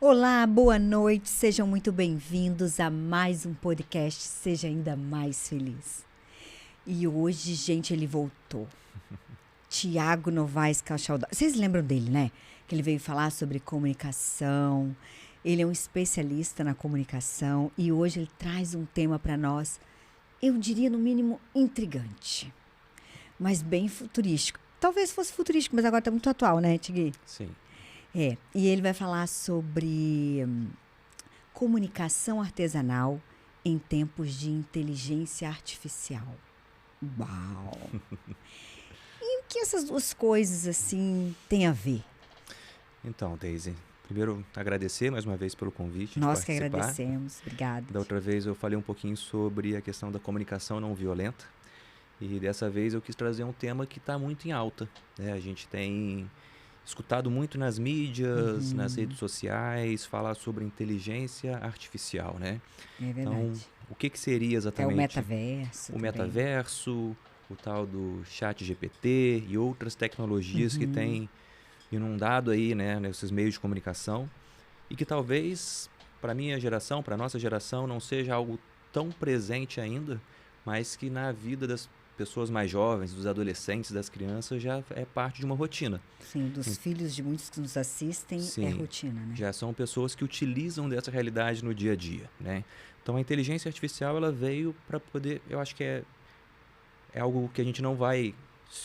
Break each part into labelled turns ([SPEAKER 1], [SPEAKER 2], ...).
[SPEAKER 1] Olá, boa noite, sejam muito bem-vindos a mais um podcast Seja Ainda Mais Feliz. E hoje, gente, ele voltou. Tiago Novaes Cachalda. Vocês lembram dele, né? Que ele veio falar sobre comunicação. Ele é um especialista na comunicação e hoje ele traz um tema para nós, eu diria no mínimo intrigante, mas bem futurístico. Talvez fosse futurístico, mas agora está muito atual, né, Tigui?
[SPEAKER 2] Sim.
[SPEAKER 1] E ele vai falar sobre comunicação artesanal em tempos de inteligência artificial. Uau! E o que essas duas coisas, assim, têm a ver?
[SPEAKER 2] Então, Daisy, primeiro agradecer mais uma vez pelo convite.
[SPEAKER 1] Nós
[SPEAKER 2] de
[SPEAKER 1] que
[SPEAKER 2] participar.
[SPEAKER 1] agradecemos. Obrigada.
[SPEAKER 2] Da outra vez eu falei um pouquinho sobre a questão da comunicação não violenta. E dessa vez eu quis trazer um tema que está muito em alta, né? A gente tem escutado muito nas mídias, nas redes sociais, falar sobre inteligência artificial, né?
[SPEAKER 1] É verdade.
[SPEAKER 2] Então, o que seria
[SPEAKER 1] É o
[SPEAKER 2] exatamente
[SPEAKER 1] metaverso.
[SPEAKER 2] o
[SPEAKER 1] também.
[SPEAKER 2] metaverso, o tal do chat GPT e outras tecnologias que têm inundado aí, né, nesses meios de comunicação e que talvez para minha geração, para nossa geração, não seja algo tão presente ainda, mas que na vida das pessoas mais jovens, dos adolescentes, das crianças, já é parte de uma rotina.
[SPEAKER 1] Sim, dos filhos de muitos que nos assistem,
[SPEAKER 2] Sim,
[SPEAKER 1] é rotina, né?
[SPEAKER 2] já são pessoas que utilizam dessa realidade no dia a dia, né? Então a inteligência artificial ela veio para poder, eu acho que é algo que a gente não vai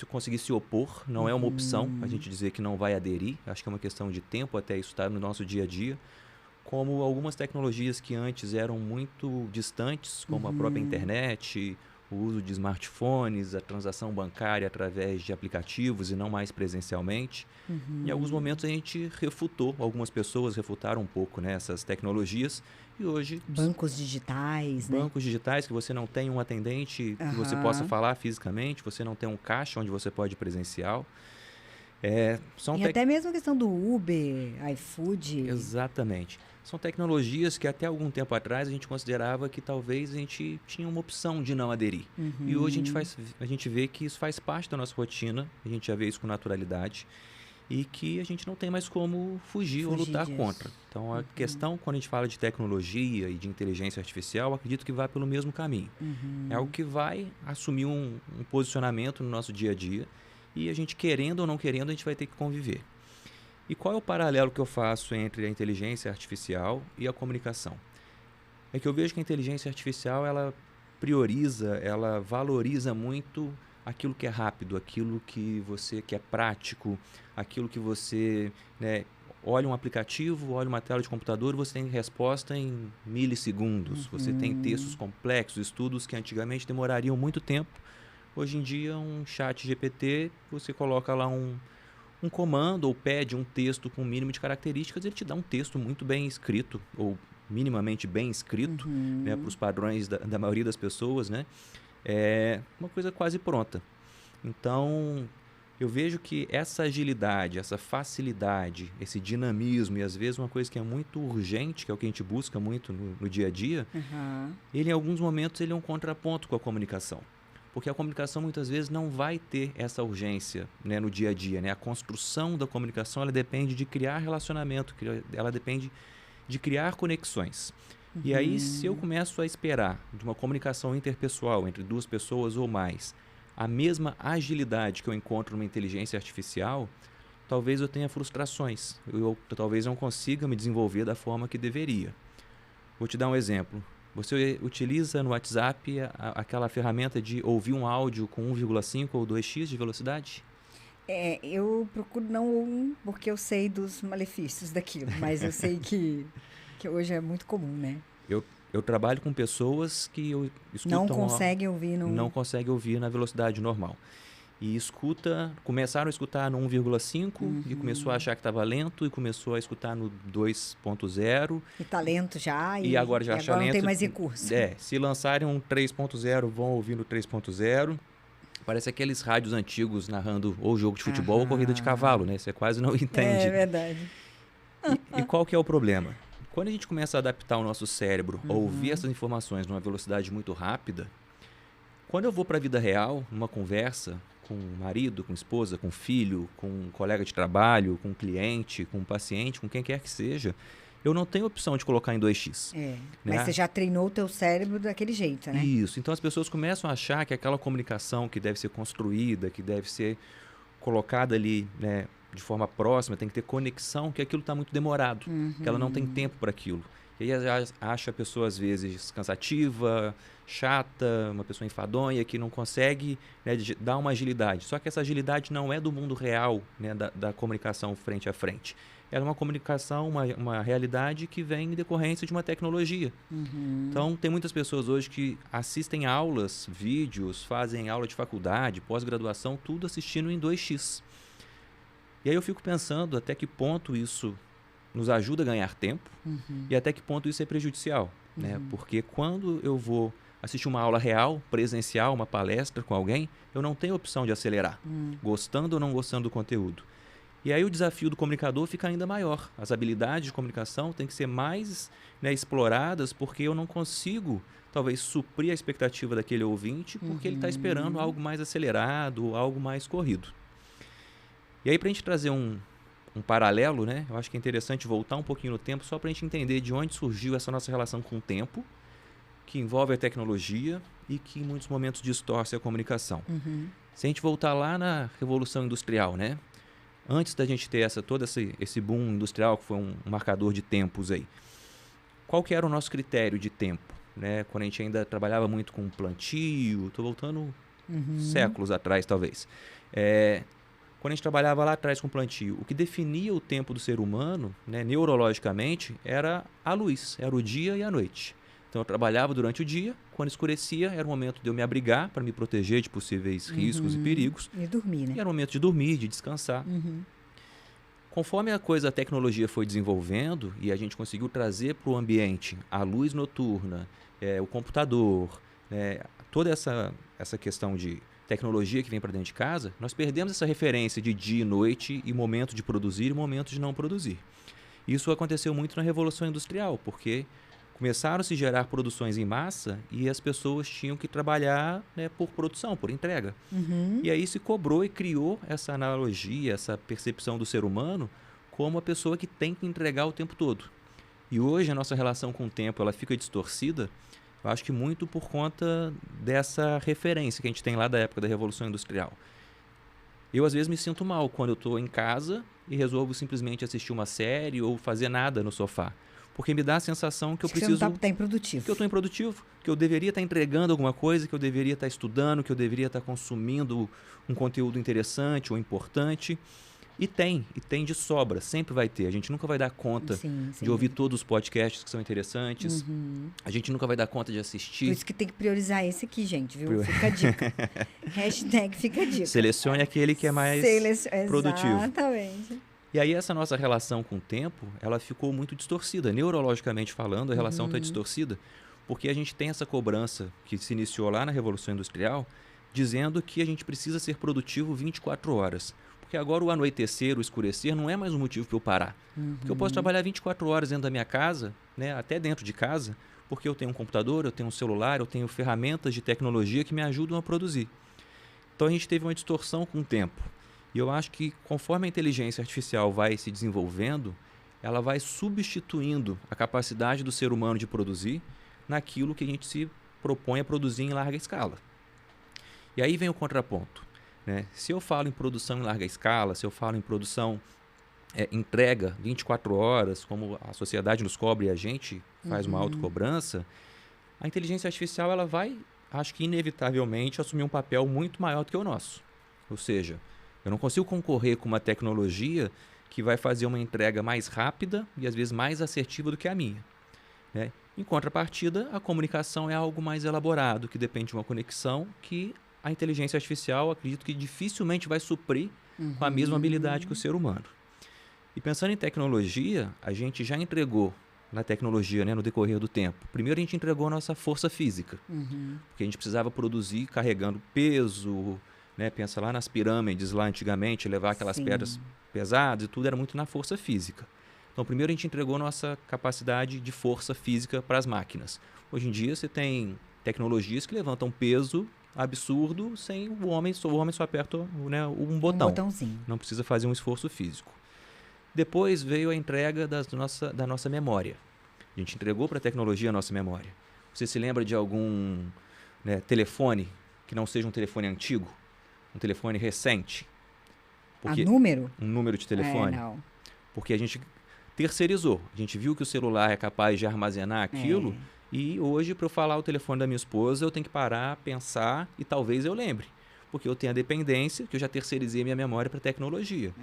[SPEAKER 2] conseguir se opor, não é uma opção a gente dizer que não vai aderir, acho que é uma questão de tempo até isso estar no nosso dia a dia, como algumas tecnologias que antes eram muito distantes, como a própria internet, o uso de smartphones, a transação bancária através de aplicativos e não mais presencialmente. Em alguns momentos a gente refutou, algumas pessoas refutaram um pouco, né, essas tecnologias e hoje
[SPEAKER 1] Bancos digitais, né?
[SPEAKER 2] bancos digitais que você não tem um atendente que você possa falar fisicamente, você não tem um caixa onde você pode ir presencial.
[SPEAKER 1] E até mesmo a questão do Uber, iFood.
[SPEAKER 2] Exatamente. São tecnologias que até algum tempo atrás a gente considerava que talvez a gente tinha uma opção de não aderir. E hoje a gente vê que isso faz parte da nossa rotina, a gente já vê isso com naturalidade e que a gente não tem mais como fugir ou lutar
[SPEAKER 1] disso.
[SPEAKER 2] contra. Então a questão quando a gente fala de tecnologia e de inteligência artificial, acredito que vai pelo mesmo caminho. É algo que vai assumir um posicionamento no nosso dia a dia e a gente querendo ou não querendo a gente vai ter que conviver. E qual é o paralelo que eu faço entre a inteligência artificial e a comunicação? É que eu vejo que a inteligência artificial ela prioriza, ela valoriza muito aquilo que é rápido, aquilo que é prático, aquilo que você, né, olha um aplicativo, olha uma tela de computador e você tem resposta em milissegundos. Você tem textos complexos, estudos que antigamente demorariam muito tempo. Hoje em dia, um chat GPT, você coloca lá um comando ou pede um texto com um mínimo de características, ele te dá um texto muito bem escrito, ou minimamente bem escrito, né, para os padrões da maioria das pessoas, né? É uma coisa quase pronta. Então, eu vejo que essa agilidade, essa facilidade, esse dinamismo, e às vezes uma coisa que é muito urgente, que é o que a gente busca muito no dia a dia, ele em alguns momentos ele é um contraponto com a comunicação. Porque a comunicação muitas vezes não vai ter essa urgência, né, no dia a dia, né? A construção da comunicação ela depende de criar relacionamento, ela depende de criar conexões. E aí, se eu começo a esperar de uma comunicação interpessoal entre duas pessoas ou mais a mesma agilidade que eu encontro numa inteligência artificial, talvez eu tenha frustrações. Eu talvez não consiga me desenvolver da forma que deveria. Vou te dar um exemplo. Você utiliza no WhatsApp aquela ferramenta de ouvir um áudio com 1,5 ou 2x de velocidade?
[SPEAKER 1] Eu procuro não porque eu sei dos malefícios daquilo, mas eu sei que hoje é muito comum, né?
[SPEAKER 2] Eu trabalho com pessoas que escutam...
[SPEAKER 1] Não conseguem ouvir
[SPEAKER 2] Não conseguem ouvir na velocidade normal. E começaram a escutar no 1,5 e começou a achar que estava lento e começou a escutar no 2.0.
[SPEAKER 1] E tá lento já.
[SPEAKER 2] E agora já acha lento.
[SPEAKER 1] Não tem mais recurso.
[SPEAKER 2] Se lançarem um 3.0, vão ouvir no 3.0. Parece aqueles rádios antigos narrando ou jogo de futebol ou corrida de cavalo, né? Você quase não entende.
[SPEAKER 1] É verdade.
[SPEAKER 2] E qual que é o problema? Quando a gente começa a adaptar o nosso cérebro a ouvir essas informações numa velocidade muito rápida, quando eu vou para a vida real, numa conversa com o marido, com a esposa, com o filho, com um colega de trabalho, com um cliente, com um paciente, com quem quer que seja, eu não tenho opção de colocar em 2x.
[SPEAKER 1] Mas você já treinou o teu cérebro daquele jeito, né?
[SPEAKER 2] Isso. Então as pessoas começam a achar que aquela comunicação que deve ser construída, que deve ser colocada ali, né, de forma próxima, tem que ter conexão, que aquilo está muito demorado, que ela não tem tempo para aquilo. E aí acha a pessoa, às vezes, cansativa, chata, uma pessoa enfadonha, que não consegue, né, dar uma agilidade. Só que essa agilidade não é do mundo real, né, da comunicação frente a frente. Ela é uma comunicação, uma realidade que vem em decorrência de uma tecnologia. Então, tem muitas pessoas hoje que assistem aulas, vídeos, fazem aula de faculdade, pós-graduação, tudo assistindo em 2x. E aí eu fico pensando até que ponto isso nos ajuda a ganhar tempo e até que ponto isso é prejudicial, né? Porque quando eu vou assistir uma aula real, presencial, uma palestra com alguém, eu não tenho opção de acelerar, gostando ou não gostando do conteúdo. E aí o desafio do comunicador fica ainda maior. As habilidades de comunicação têm que ser mais, né, exploradas, porque eu não consigo, talvez, suprir a expectativa daquele ouvinte, porque ele está esperando algo mais acelerado, algo mais corrido. E aí, para a gente trazer um paralelo, né? Eu acho que é interessante voltar um pouquinho no tempo, só para a gente entender de onde surgiu essa nossa relação com o tempo, que envolve a tecnologia e que em muitos momentos distorce a comunicação. Se a gente voltar lá na Revolução Industrial, né? Antes da gente ter todo esse boom industrial, que foi um marcador de tempos aí, qual que era o nosso critério de tempo, né? Quando a gente ainda trabalhava muito com plantio, estou voltando séculos atrás, talvez. Quando a gente trabalhava lá atrás com plantio, o que definia o tempo do ser humano, né, neurologicamente, era a luz, era o dia e a noite. Então eu trabalhava durante o dia, quando escurecia era o momento de eu me abrigar para me proteger de possíveis riscos e perigos.
[SPEAKER 1] E dormir, né?
[SPEAKER 2] E era o momento de dormir, de descansar. Conforme a tecnologia foi desenvolvendo e a gente conseguiu trazer para o ambiente a luz noturna, o computador, toda essa questão de tecnologia que vem para dentro de casa, nós perdemos essa referência de dia e noite e momento de produzir e momento de não produzir. Isso aconteceu muito na Revolução Industrial, porque começaram a se gerar produções em massa e as pessoas tinham que trabalhar, né, por produção, por entrega. E aí se cobrou e criou essa analogia, essa percepção do ser humano como a pessoa que tem que entregar o tempo todo. E hoje a nossa relação com o tempo ela fica distorcida, eu acho que muito por conta dessa referência que a gente tem lá da época da Revolução Industrial. Eu, às vezes, me sinto mal quando eu estou em casa e resolvo simplesmente assistir uma série ou fazer nada no sofá. Porque me dá a sensação que eu preciso...
[SPEAKER 1] Você não está improdutivo.
[SPEAKER 2] Que eu estou improdutivo, que eu deveria estar entregando alguma coisa, que eu deveria estar estudando, que eu deveria estar consumindo um conteúdo interessante ou importante. E tem de sobra, sempre vai ter. A gente nunca vai dar conta de ouvir todos os podcasts que são interessantes. A gente nunca vai dar conta de assistir.
[SPEAKER 1] Por isso que tem que priorizar esse aqui, gente, viu? Fica a dica. Hashtag fica a dica.
[SPEAKER 2] Selecione aquele que é mais produtivo.
[SPEAKER 1] Exatamente.
[SPEAKER 2] E aí essa nossa relação com o tempo, ela ficou muito distorcida. Neurologicamente falando, a relação está distorcida. Porque a gente tem essa cobrança que se iniciou lá na Revolução Industrial, dizendo que a gente precisa ser produtivo 24 horas. Porque agora o anoitecer, o escurecer, não é mais um motivo para eu parar. Porque eu posso trabalhar 24 horas dentro da minha casa, né, até dentro de casa, porque eu tenho um computador, eu tenho um celular, eu tenho ferramentas de tecnologia que me ajudam a produzir. Então a gente teve uma distorção com o tempo. E eu acho que conforme a inteligência artificial vai se desenvolvendo, ela vai substituindo a capacidade do ser humano de produzir naquilo que a gente se propõe a produzir em larga escala. E aí vem o contraponto. Se eu falo em produção em larga escala, se eu falo em produção entrega 24 horas, como a sociedade nos cobra e a gente faz uma autocobrança, a inteligência artificial ela vai, acho que inevitavelmente, assumir um papel muito maior do que o nosso. Ou seja, eu não consigo concorrer com uma tecnologia que vai fazer uma entrega mais rápida e às vezes mais assertiva do que a minha. Em contrapartida, a comunicação é algo mais elaborado, que depende de uma conexão que a inteligência artificial, acredito que dificilmente vai suprir com a mesma habilidade que o ser humano. E pensando em tecnologia, a gente já entregou na tecnologia, no decorrer do tempo. Primeiro a gente entregou a nossa força física, porque a gente precisava produzir carregando peso, pensa lá nas pirâmides, lá antigamente, levar aquelas pedras pesadas e tudo era muito na força física. Então primeiro a gente entregou nossa capacidade de força física para as máquinas. Hoje em dia você tem tecnologias que levantam peso absurdo sem o homem só aperta um botão.
[SPEAKER 1] Um botãozinho.
[SPEAKER 2] Não precisa fazer um esforço físico. Depois veio a entrega da nossa memória. A gente entregou para a tecnologia a nossa memória. Você se lembra de algum, né, telefone que não seja um telefone antigo? Um telefone recente?
[SPEAKER 1] Número?
[SPEAKER 2] Um número de telefone?
[SPEAKER 1] Não.
[SPEAKER 2] Porque a gente terceirizou. A gente viu que o celular é capaz de armazenar aquilo. E hoje, para eu falar o telefone da minha esposa, eu tenho que parar, pensar e talvez eu lembre. Porque eu tenho a dependência, que eu já terceirizei a minha memória para a tecnologia.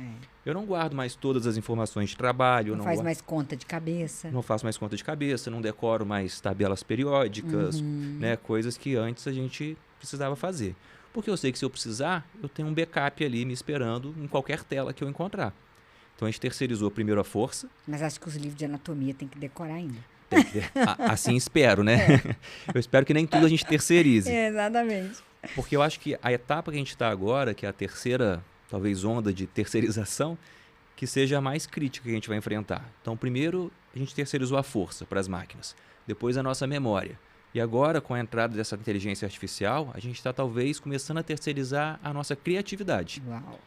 [SPEAKER 2] Eu não guardo mais todas as informações de trabalho.
[SPEAKER 1] Não faz mais conta de cabeça.
[SPEAKER 2] Não faço mais conta de cabeça, não decoro mais tabelas periódicas, né, coisas que antes a gente precisava fazer. Porque eu sei que se eu precisar, eu tenho um backup ali me esperando em qualquer tela que eu encontrar. Então a gente terceirizou primeiro a força.
[SPEAKER 1] Mas acho que os livros de anatomia tem que decorar ainda.
[SPEAKER 2] Assim espero, né? Eu espero que nem tudo a gente terceirize.
[SPEAKER 1] Exatamente.
[SPEAKER 2] Porque eu acho que a etapa que a gente está agora, que é a terceira, talvez, onda de terceirização, que seja a mais crítica que a gente vai enfrentar. Então, primeiro, a gente terceirizou a força para as máquinas. Depois, a nossa memória. E agora, com a entrada dessa inteligência artificial, a gente está, talvez, começando a terceirizar a nossa criatividade.
[SPEAKER 1] Uau.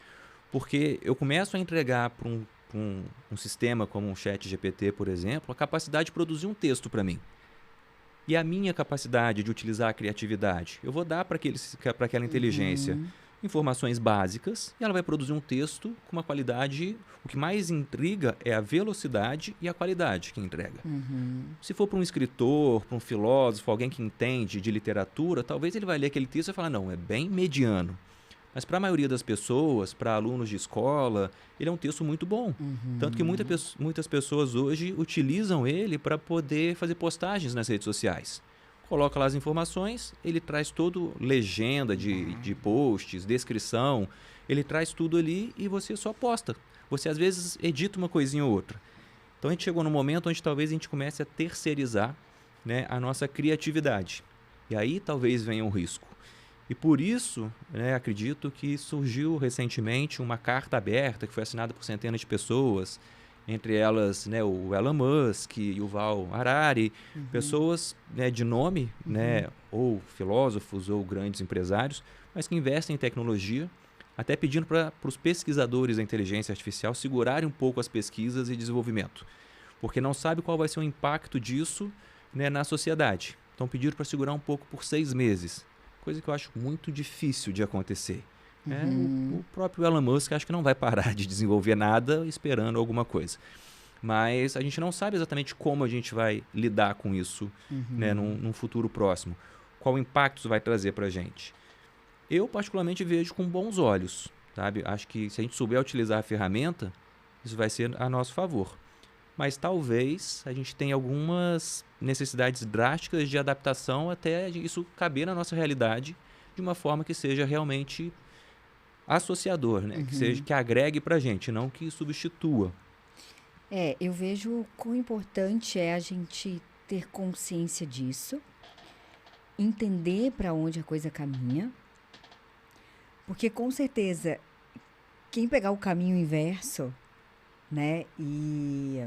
[SPEAKER 2] Porque eu começo a entregar para um sistema como um ChatGPT, por exemplo, a capacidade de produzir um texto para mim. E a minha capacidade de utilizar a criatividade? Eu vou dar para aquela inteligência informações básicas e ela vai produzir um texto com uma qualidade... O que mais intriga é a velocidade e a qualidade que entrega. Se for para um escritor, para um filósofo, alguém que entende de literatura, talvez ele vai ler aquele texto e vai falar, não, é bem mediano. Mas para a maioria das pessoas, para alunos de escola, ele é um texto muito bom. Tanto que muitas pessoas hoje utilizam ele para poder fazer postagens nas redes sociais. Coloca lá as informações, ele traz todo legenda de posts, descrição, ele traz tudo ali e você só posta. Você às vezes edita uma coisinha ou outra. Então a gente chegou num momento onde talvez a gente comece a terceirizar, né, a nossa criatividade. E aí talvez venha um risco. E por isso, né, acredito que surgiu recentemente uma carta aberta que foi assinada por centenas de pessoas, entre elas, né, o Elon Musk, Yuval Harari, pessoas, né, de nome, né, ou filósofos ou grandes empresários, mas que investem em tecnologia, até pedindo para os pesquisadores da inteligência artificial segurarem um pouco as pesquisas e desenvolvimento, porque não sabe qual vai ser o impacto disso, né, na sociedade. Então pediram para segurar um pouco por 6 meses. Coisa que eu acho muito difícil de acontecer. O próprio Elon Musk acho que não vai parar de desenvolver nada esperando alguma coisa. Mas a gente não sabe exatamente como a gente vai lidar com isso, né, num futuro próximo. Qual impacto isso vai trazer para a gente. Eu, particularmente, vejo com bons olhos. Sabe? Acho que se a gente souber utilizar a ferramenta, isso vai ser a nosso favor. Mas talvez a gente tenha algumas necessidades drásticas de adaptação até isso caber na nossa realidade de uma forma que seja realmente associador, né? Que agregue para a gente, não que substitua.
[SPEAKER 1] Eu vejo quão importante é a gente ter consciência disso, entender para onde a coisa caminha, porque com certeza quem pegar o caminho inverso, né, e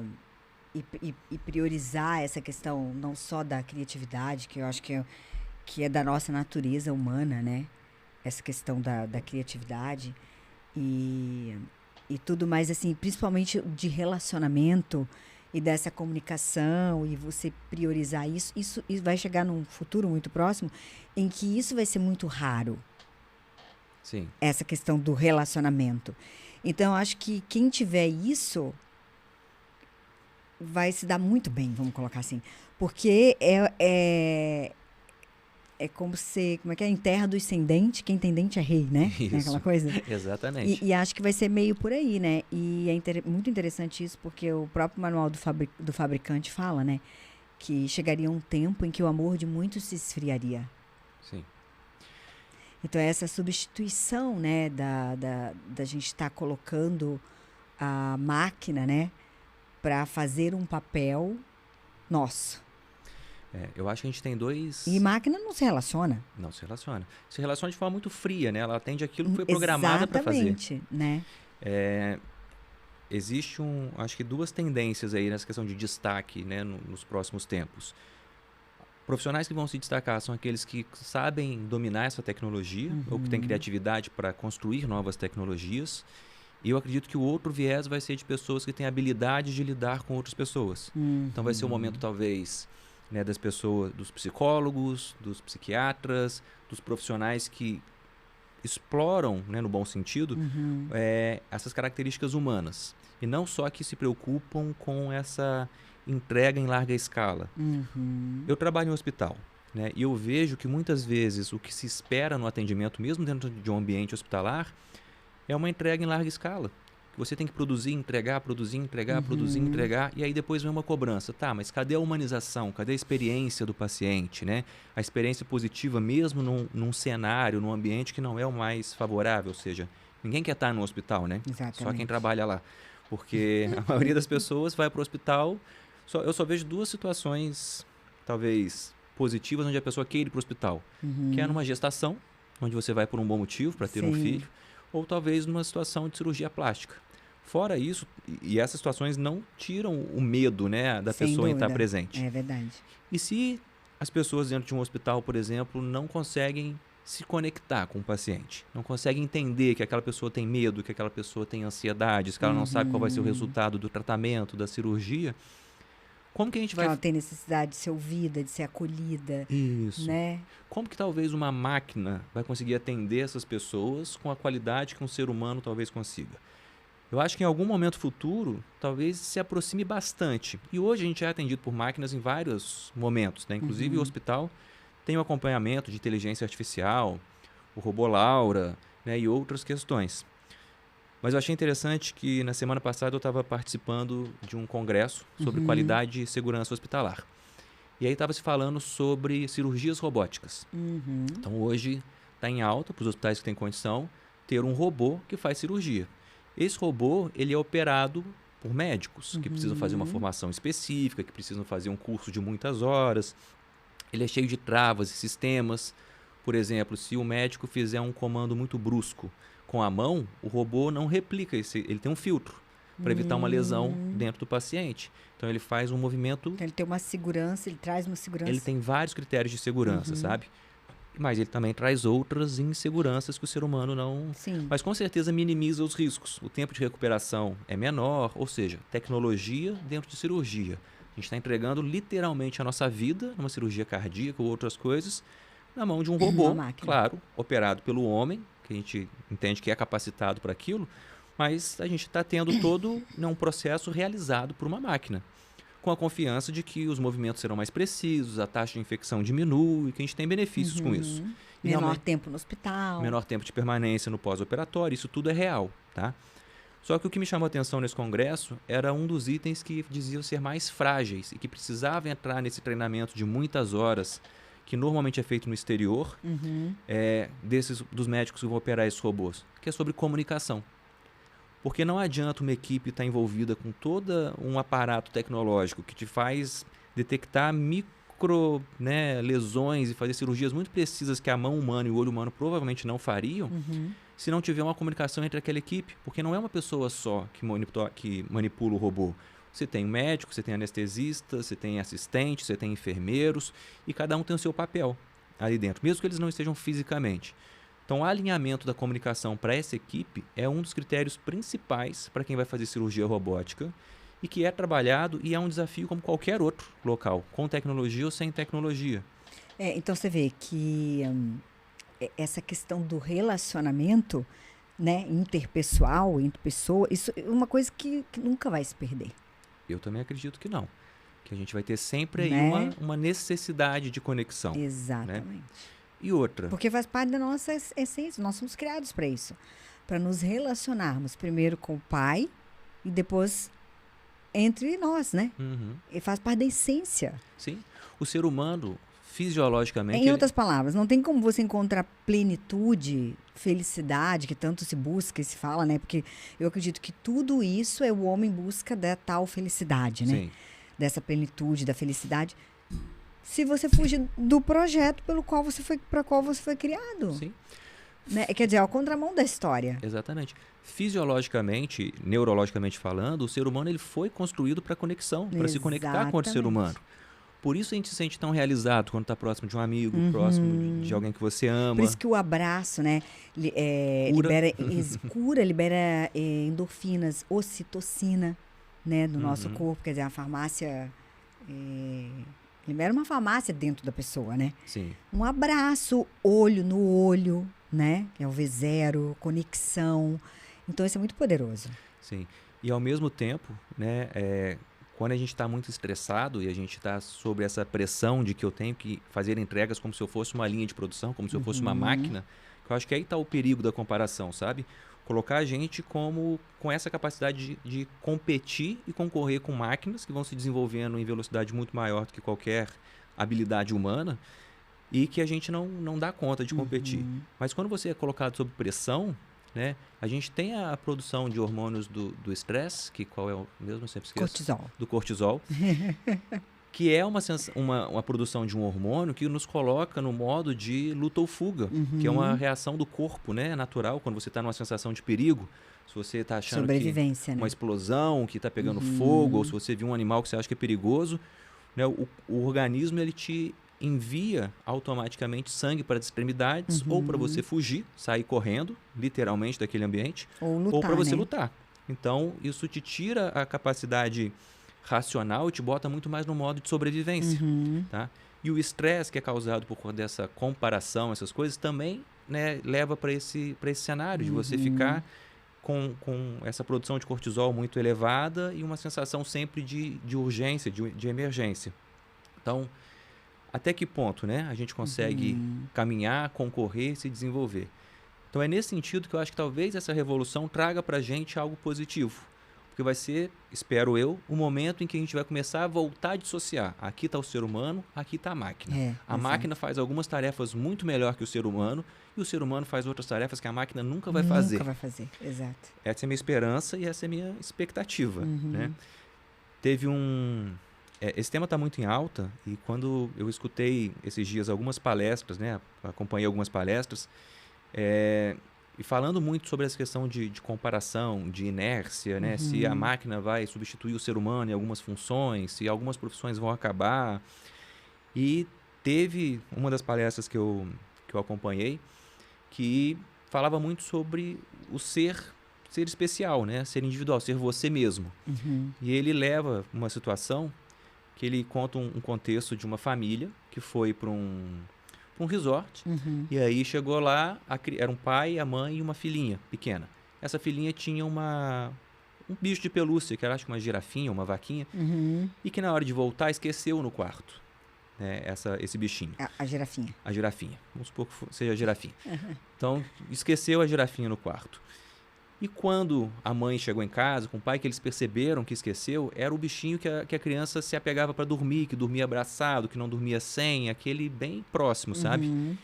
[SPEAKER 1] priorizar essa questão não só da criatividade, que eu acho que é da nossa natureza humana, né? Essa questão da criatividade e tudo mais, assim, principalmente de relacionamento e dessa comunicação e você priorizar isso vai chegar num futuro muito próximo em que isso vai ser muito raro.
[SPEAKER 2] Sim.
[SPEAKER 1] Essa questão do relacionamento. Então, eu acho que quem tiver isso vai se dar muito bem, vamos colocar assim. Porque é como se... Como é que é? Em terra dos sem dente, quem tem dente é rei, né?
[SPEAKER 2] Isso.
[SPEAKER 1] É aquela coisa.
[SPEAKER 2] Exatamente.
[SPEAKER 1] E acho que vai ser meio por aí, né? E é muito interessante isso, porque o próprio manual do fabricante fala, né? Que chegaria um tempo em que o amor de muitos se esfriaria.
[SPEAKER 2] Sim.
[SPEAKER 1] Então, essa substituição, né, da gente estar colocando a máquina, né, para fazer um papel nosso.
[SPEAKER 2] Eu acho que a gente tem dois...
[SPEAKER 1] E máquina não se relaciona.
[SPEAKER 2] Não se relaciona. Se relaciona de forma muito fria, né? Ela atende aquilo que foi programada para fazer.
[SPEAKER 1] Exatamente, né?
[SPEAKER 2] Existe acho que 2 tendências aí nessa questão de destaque, né, nos próximos tempos. Profissionais que vão se destacar são aqueles que sabem dominar essa tecnologia ou que têm criatividade para construir novas tecnologias. E eu acredito que o outro viés vai ser de pessoas que têm habilidade de lidar com outras pessoas. Então vai ser o momento, talvez, né, das pessoas, dos psicólogos, dos psiquiatras, dos profissionais que exploram, né, no bom sentido, essas características humanas. E não só que se preocupam com essa entrega em larga escala. Eu trabalho em um hospital, né, e eu vejo que muitas vezes o que se espera no atendimento, mesmo dentro de um ambiente hospitalar, é uma entrega em larga escala. Você tem que produzir, entregar, produzir, entregar, produzir, entregar, e aí depois vem uma cobrança. Tá, mas cadê a humanização? Cadê a experiência do paciente, né? A experiência positiva mesmo num cenário, num ambiente que não é o mais favorável, ou seja, ninguém quer estar no hospital, né?
[SPEAKER 1] Exatamente.
[SPEAKER 2] Só quem trabalha lá. Porque a maioria das pessoas vai para o hospital, eu só vejo duas situações, talvez, positivas, onde a pessoa quer ir para o hospital. Que é numa gestação, onde você vai por um bom motivo, para ter um filho, ou talvez numa situação de cirurgia plástica. Fora isso, e essas situações não tiram o medo, né, da pessoa em estar presente.
[SPEAKER 1] É verdade.
[SPEAKER 2] E se as pessoas dentro de um hospital, por exemplo, não conseguem se conectar com o paciente, não conseguem entender que aquela pessoa tem medo, que aquela pessoa tem ansiedade, que ela não sabe qual vai ser o resultado do tratamento, da cirurgia, como que a gente vai...
[SPEAKER 1] Ela tem necessidade de ser ouvida, de ser acolhida.
[SPEAKER 2] Isso.
[SPEAKER 1] Né?
[SPEAKER 2] Como que talvez uma máquina vai conseguir atender essas pessoas com a qualidade que um ser humano talvez consiga? Eu acho que em algum momento futuro, talvez se aproxime bastante. E hoje a gente é atendido por máquinas em vários momentos, né? Inclusive o hospital tem o acompanhamento de inteligência artificial, o robô Laura, né? E outras questões. Mas eu achei interessante que na semana passada eu estava participando de um congresso sobre qualidade e segurança hospitalar. E aí estava se falando sobre cirurgias robóticas. Então hoje está em alta para os hospitais que têm condição ter um robô que faz cirurgia. Esse robô, ele é operado por médicos que precisam fazer uma formação específica, que precisam fazer um curso de muitas horas. Ele é cheio de travas e sistemas. Por exemplo, se o médico fizer um comando muito brusco com a mão, o robô não replica ele tem um filtro para evitar uma lesão dentro do paciente. Então ele faz um movimento...
[SPEAKER 1] Então ele tem uma segurança, ele traz uma segurança.
[SPEAKER 2] Ele tem vários critérios de segurança, sabe? Mas ele também traz outras inseguranças que o ser humano não...
[SPEAKER 1] Sim.
[SPEAKER 2] Mas com certeza minimiza os riscos. O tempo de recuperação é menor, ou seja, tecnologia dentro de cirurgia. A gente está entregando literalmente a nossa vida numa cirurgia cardíaca ou outras coisas na mão de um robô, claro, operado pelo homem, que a gente entende que é capacitado para aquilo, mas a gente está tendo todo um processo realizado por uma máquina, com a confiança de que os movimentos serão mais precisos, a taxa de infecção diminui, que a gente tem benefícios com isso. E
[SPEAKER 1] menor tempo no hospital.
[SPEAKER 2] Menor tempo de permanência no pós-operatório, isso tudo é real, tá? Só que o que me chamou a atenção nesse congresso era um dos itens que diziam ser mais frágeis e que precisava entrar nesse treinamento de muitas horas, que normalmente é feito no exterior, dos médicos que vão operar esses robôs, que é sobre comunicação. Porque não adianta uma equipe estar envolvida com todo um aparato tecnológico que te faz detectar micro, né, lesões e fazer cirurgias muito precisas que a mão humana e o olho humano provavelmente não fariam, se não tiver uma comunicação entre aquela equipe. Porque não é uma pessoa só que manipula o robô. Você tem médico, você tem anestesista, você tem assistente, você tem enfermeiros, e cada um tem o seu papel ali dentro, mesmo que eles não estejam fisicamente. Então, o alinhamento da comunicação para essa equipe é um dos critérios principais para quem vai fazer cirurgia robótica e que é trabalhado e é um desafio como qualquer outro local, com tecnologia ou sem tecnologia.
[SPEAKER 1] Então, você vê que essa questão do relacionamento, né, interpessoal, entre pessoas, isso é uma coisa que nunca vai se perder.
[SPEAKER 2] Eu também acredito que não. Que a gente vai ter sempre aí uma necessidade de conexão.
[SPEAKER 1] Exatamente.
[SPEAKER 2] Né? E outra.
[SPEAKER 1] Porque faz parte da nossa essência. Nós somos criados para isso. Para nos relacionarmos primeiro com o Pai e depois entre nós, né? E faz parte da essência.
[SPEAKER 2] Sim. O ser humano, fisiologicamente...
[SPEAKER 1] Em outras palavras, não tem como você encontrar plenitude, felicidade, que tanto se busca e se fala, né? Porque eu acredito que tudo isso é o homem em busca da tal felicidade, né?
[SPEAKER 2] Sim.
[SPEAKER 1] Dessa plenitude, da felicidade. Se você fugir do projeto para qual você foi criado.
[SPEAKER 2] Sim.
[SPEAKER 1] Né? Quer dizer, ao contramão da história.
[SPEAKER 2] Exatamente. Fisiologicamente, neurologicamente falando, o ser humano ele foi construído para conexão, para se conectar com outro ser humano. Por isso a gente se sente tão realizado quando está próximo de um amigo, próximo de alguém que você ama.
[SPEAKER 1] Por isso que o abraço, né, libera endorfinas, ocitocina, né, do nosso corpo. Quer dizer, a farmácia libera uma farmácia dentro da pessoa, né?
[SPEAKER 2] Sim.
[SPEAKER 1] Um abraço, olho no olho, né? Que é o V0, conexão. Então, isso é muito poderoso.
[SPEAKER 2] Sim. E ao mesmo tempo, né, quando a gente está muito estressado e a gente está sob essa pressão de que eu tenho que fazer entregas como se eu fosse uma linha de produção, como se eu fosse uma máquina, que eu acho que aí está o perigo da comparação, sabe? Colocar a gente com essa capacidade de competir e concorrer com máquinas que vão se desenvolvendo em velocidade muito maior do que qualquer habilidade humana e que a gente não dá conta de competir. Mas quando você é colocado sob pressão, né, a gente tem a produção de hormônios do estresse, que qual é o mesmo? Eu sempre esqueço.
[SPEAKER 1] Cortisol.
[SPEAKER 2] Do cortisol. Que é uma produção de um hormônio que nos coloca no modo de luta ou fuga, que é uma reação do corpo, né, natural, quando você está numa sensação de perigo. Se você está achando
[SPEAKER 1] sobrevivência,
[SPEAKER 2] uma
[SPEAKER 1] né?
[SPEAKER 2] explosão, que está pegando fogo, ou se você viu um animal que você acha que é perigoso, né, o organismo ele te envia automaticamente sangue para as extremidades, ou para você fugir, sair correndo, literalmente, daquele ambiente, ou para você lutar. Então, isso te tira a capacidade racional e te bota muito mais no modo de sobrevivência. Tá? E o estresse que é causado por conta dessa comparação, essas coisas, também, né, leva para esse cenário de você ficar com essa produção de cortisol muito elevada e uma sensação sempre de urgência, de emergência. Então, até que ponto, né, a gente consegue caminhar, concorrer, se desenvolver? Então, é nesse sentido que eu acho que talvez essa revolução traga para a gente algo positivo. Porque vai ser, espero eu, o momento em que a gente vai começar a voltar a dissociar. Aqui está o ser humano, aqui está a máquina. A máquina faz algumas tarefas muito melhor que o ser humano e o ser humano faz outras tarefas que a máquina nunca vai fazer.
[SPEAKER 1] Nunca vai fazer, exato.
[SPEAKER 2] Essa é a minha esperança e essa é a minha expectativa. Né? Teve esse tema está muito em alta e quando eu escutei esses dias algumas palestras, né, acompanhei algumas palestras, e falando muito sobre essa questão de comparação, de inércia, né, se a máquina vai substituir o ser humano em algumas funções, se algumas profissões vão acabar. E teve uma das palestras que eu acompanhei que falava muito sobre o ser especial, né, ser individual, ser você mesmo. E ele leva uma situação que ele conta um contexto de uma família que foi para um resort, e aí chegou lá, era um pai, a mãe e uma filhinha pequena. Essa filhinha tinha um bicho de pelúcia, que era acho que uma girafinha, uma vaquinha, e que na hora de voltar esqueceu no quarto, né, esse bichinho.
[SPEAKER 1] A girafinha.
[SPEAKER 2] A girafinha, vamos supor que seja a girafinha. Então, esqueceu a girafinha no quarto. E quando a mãe chegou em casa, com o pai, que eles perceberam que esqueceu, era o bichinho que a criança se apegava para dormir, que dormia abraçado, que não dormia sem, aquele bem próximo, sabe? E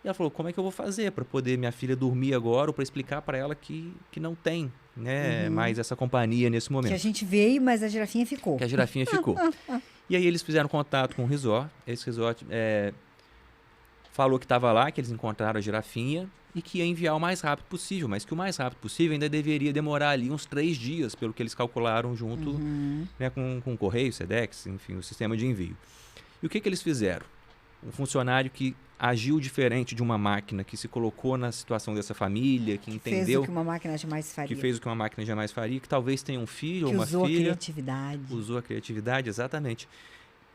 [SPEAKER 2] ela falou, como é que eu vou fazer para poder minha filha dormir agora, ou para explicar para ela que não tem, né, mais essa companhia nesse momento.
[SPEAKER 1] Que a gente veio, mas a girafinha ficou.
[SPEAKER 2] Que a girafinha ficou. E aí eles fizeram contato com o resort, esse resort falou que estava lá, que eles encontraram a girafinha, e que ia enviar o mais rápido possível, mas que o mais rápido possível ainda deveria demorar ali uns 3 dias, pelo que eles calcularam junto, né, com o Correio, Sedex, enfim, o sistema de envio. E o que eles fizeram? Um funcionário que agiu diferente de uma máquina, que se colocou na situação dessa família, que entendeu...
[SPEAKER 1] Fez o que uma máquina jamais faria.
[SPEAKER 2] Que fez o que uma máquina jamais faria, que talvez tenha um filho ou uma filha...
[SPEAKER 1] Usou a criatividade.
[SPEAKER 2] Usou a criatividade, exatamente.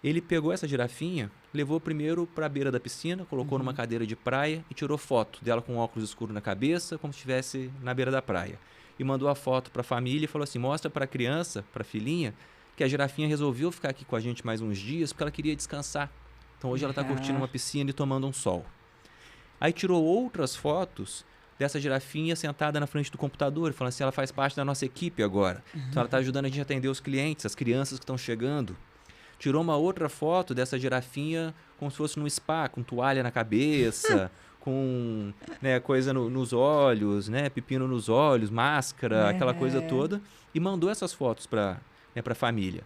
[SPEAKER 2] Ele pegou essa girafinha, levou primeiro para a beira da piscina, colocou numa cadeira de praia e tirou foto dela com um óculos escuro na cabeça, como se estivesse na beira da praia. E mandou a foto para a família e falou assim, mostra para a criança, para a filhinha, que a girafinha resolveu ficar aqui com a gente mais uns dias porque ela queria descansar. Então hoje ela está curtindo uma piscina e tomando um sol. Aí tirou outras fotos dessa girafinha sentada na frente do computador, falando assim, ela faz parte da nossa equipe agora. Então ela está ajudando a gente a atender os clientes, as crianças que estão chegando. Tirou uma outra foto dessa girafinha como se fosse num spa, com toalha na cabeça, com, né, coisa nos olhos, né, pepino nos olhos, máscara, aquela coisa toda, e mandou essas fotos para a família.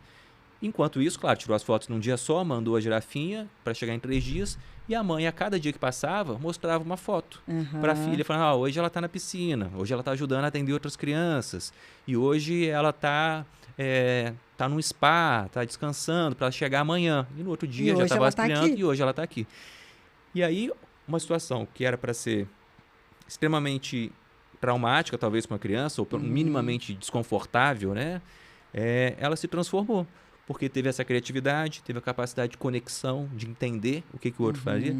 [SPEAKER 2] Enquanto isso, claro, tirou as fotos num dia só, mandou a girafinha para chegar em 3 dias, e a mãe, a cada dia que passava, mostrava uma foto para a filha, falando, hoje ela está na piscina, hoje ela está ajudando a atender outras crianças, e hoje ela está tá num spa, tá descansando para chegar amanhã. E no outro dia já está
[SPEAKER 1] ela tá
[SPEAKER 2] vasculhando
[SPEAKER 1] aqui.
[SPEAKER 2] e hoje ela está aqui. E aí, uma situação que era para ser extremamente traumática, talvez para uma criança, ou minimamente desconfortável, né? Ela se transformou. Porque teve essa criatividade, teve a capacidade de conexão, de entender o que o outro fazia.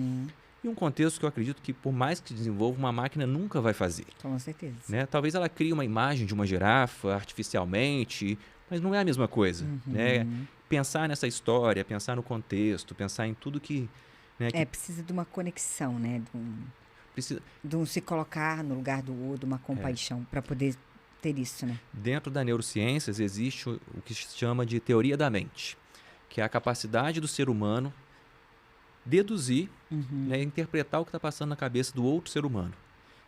[SPEAKER 2] E um contexto que eu acredito que, por mais que se desenvolva, uma máquina nunca vai fazer.
[SPEAKER 1] Com certeza.
[SPEAKER 2] Né? Talvez ela crie uma imagem de uma girafa artificialmente, mas não é a mesma coisa. Né? Pensar nessa história, pensar no contexto, pensar em tudo que... Né,
[SPEAKER 1] precisa de uma conexão, né?
[SPEAKER 2] precisa...
[SPEAKER 1] De um se colocar no lugar do outro, uma compaixão, para poder ter isso, né?
[SPEAKER 2] Dentro da neurociências existe o que se chama de teoria da mente, que é a capacidade do ser humano deduzir, né, interpretar o que está passando na cabeça do outro ser humano.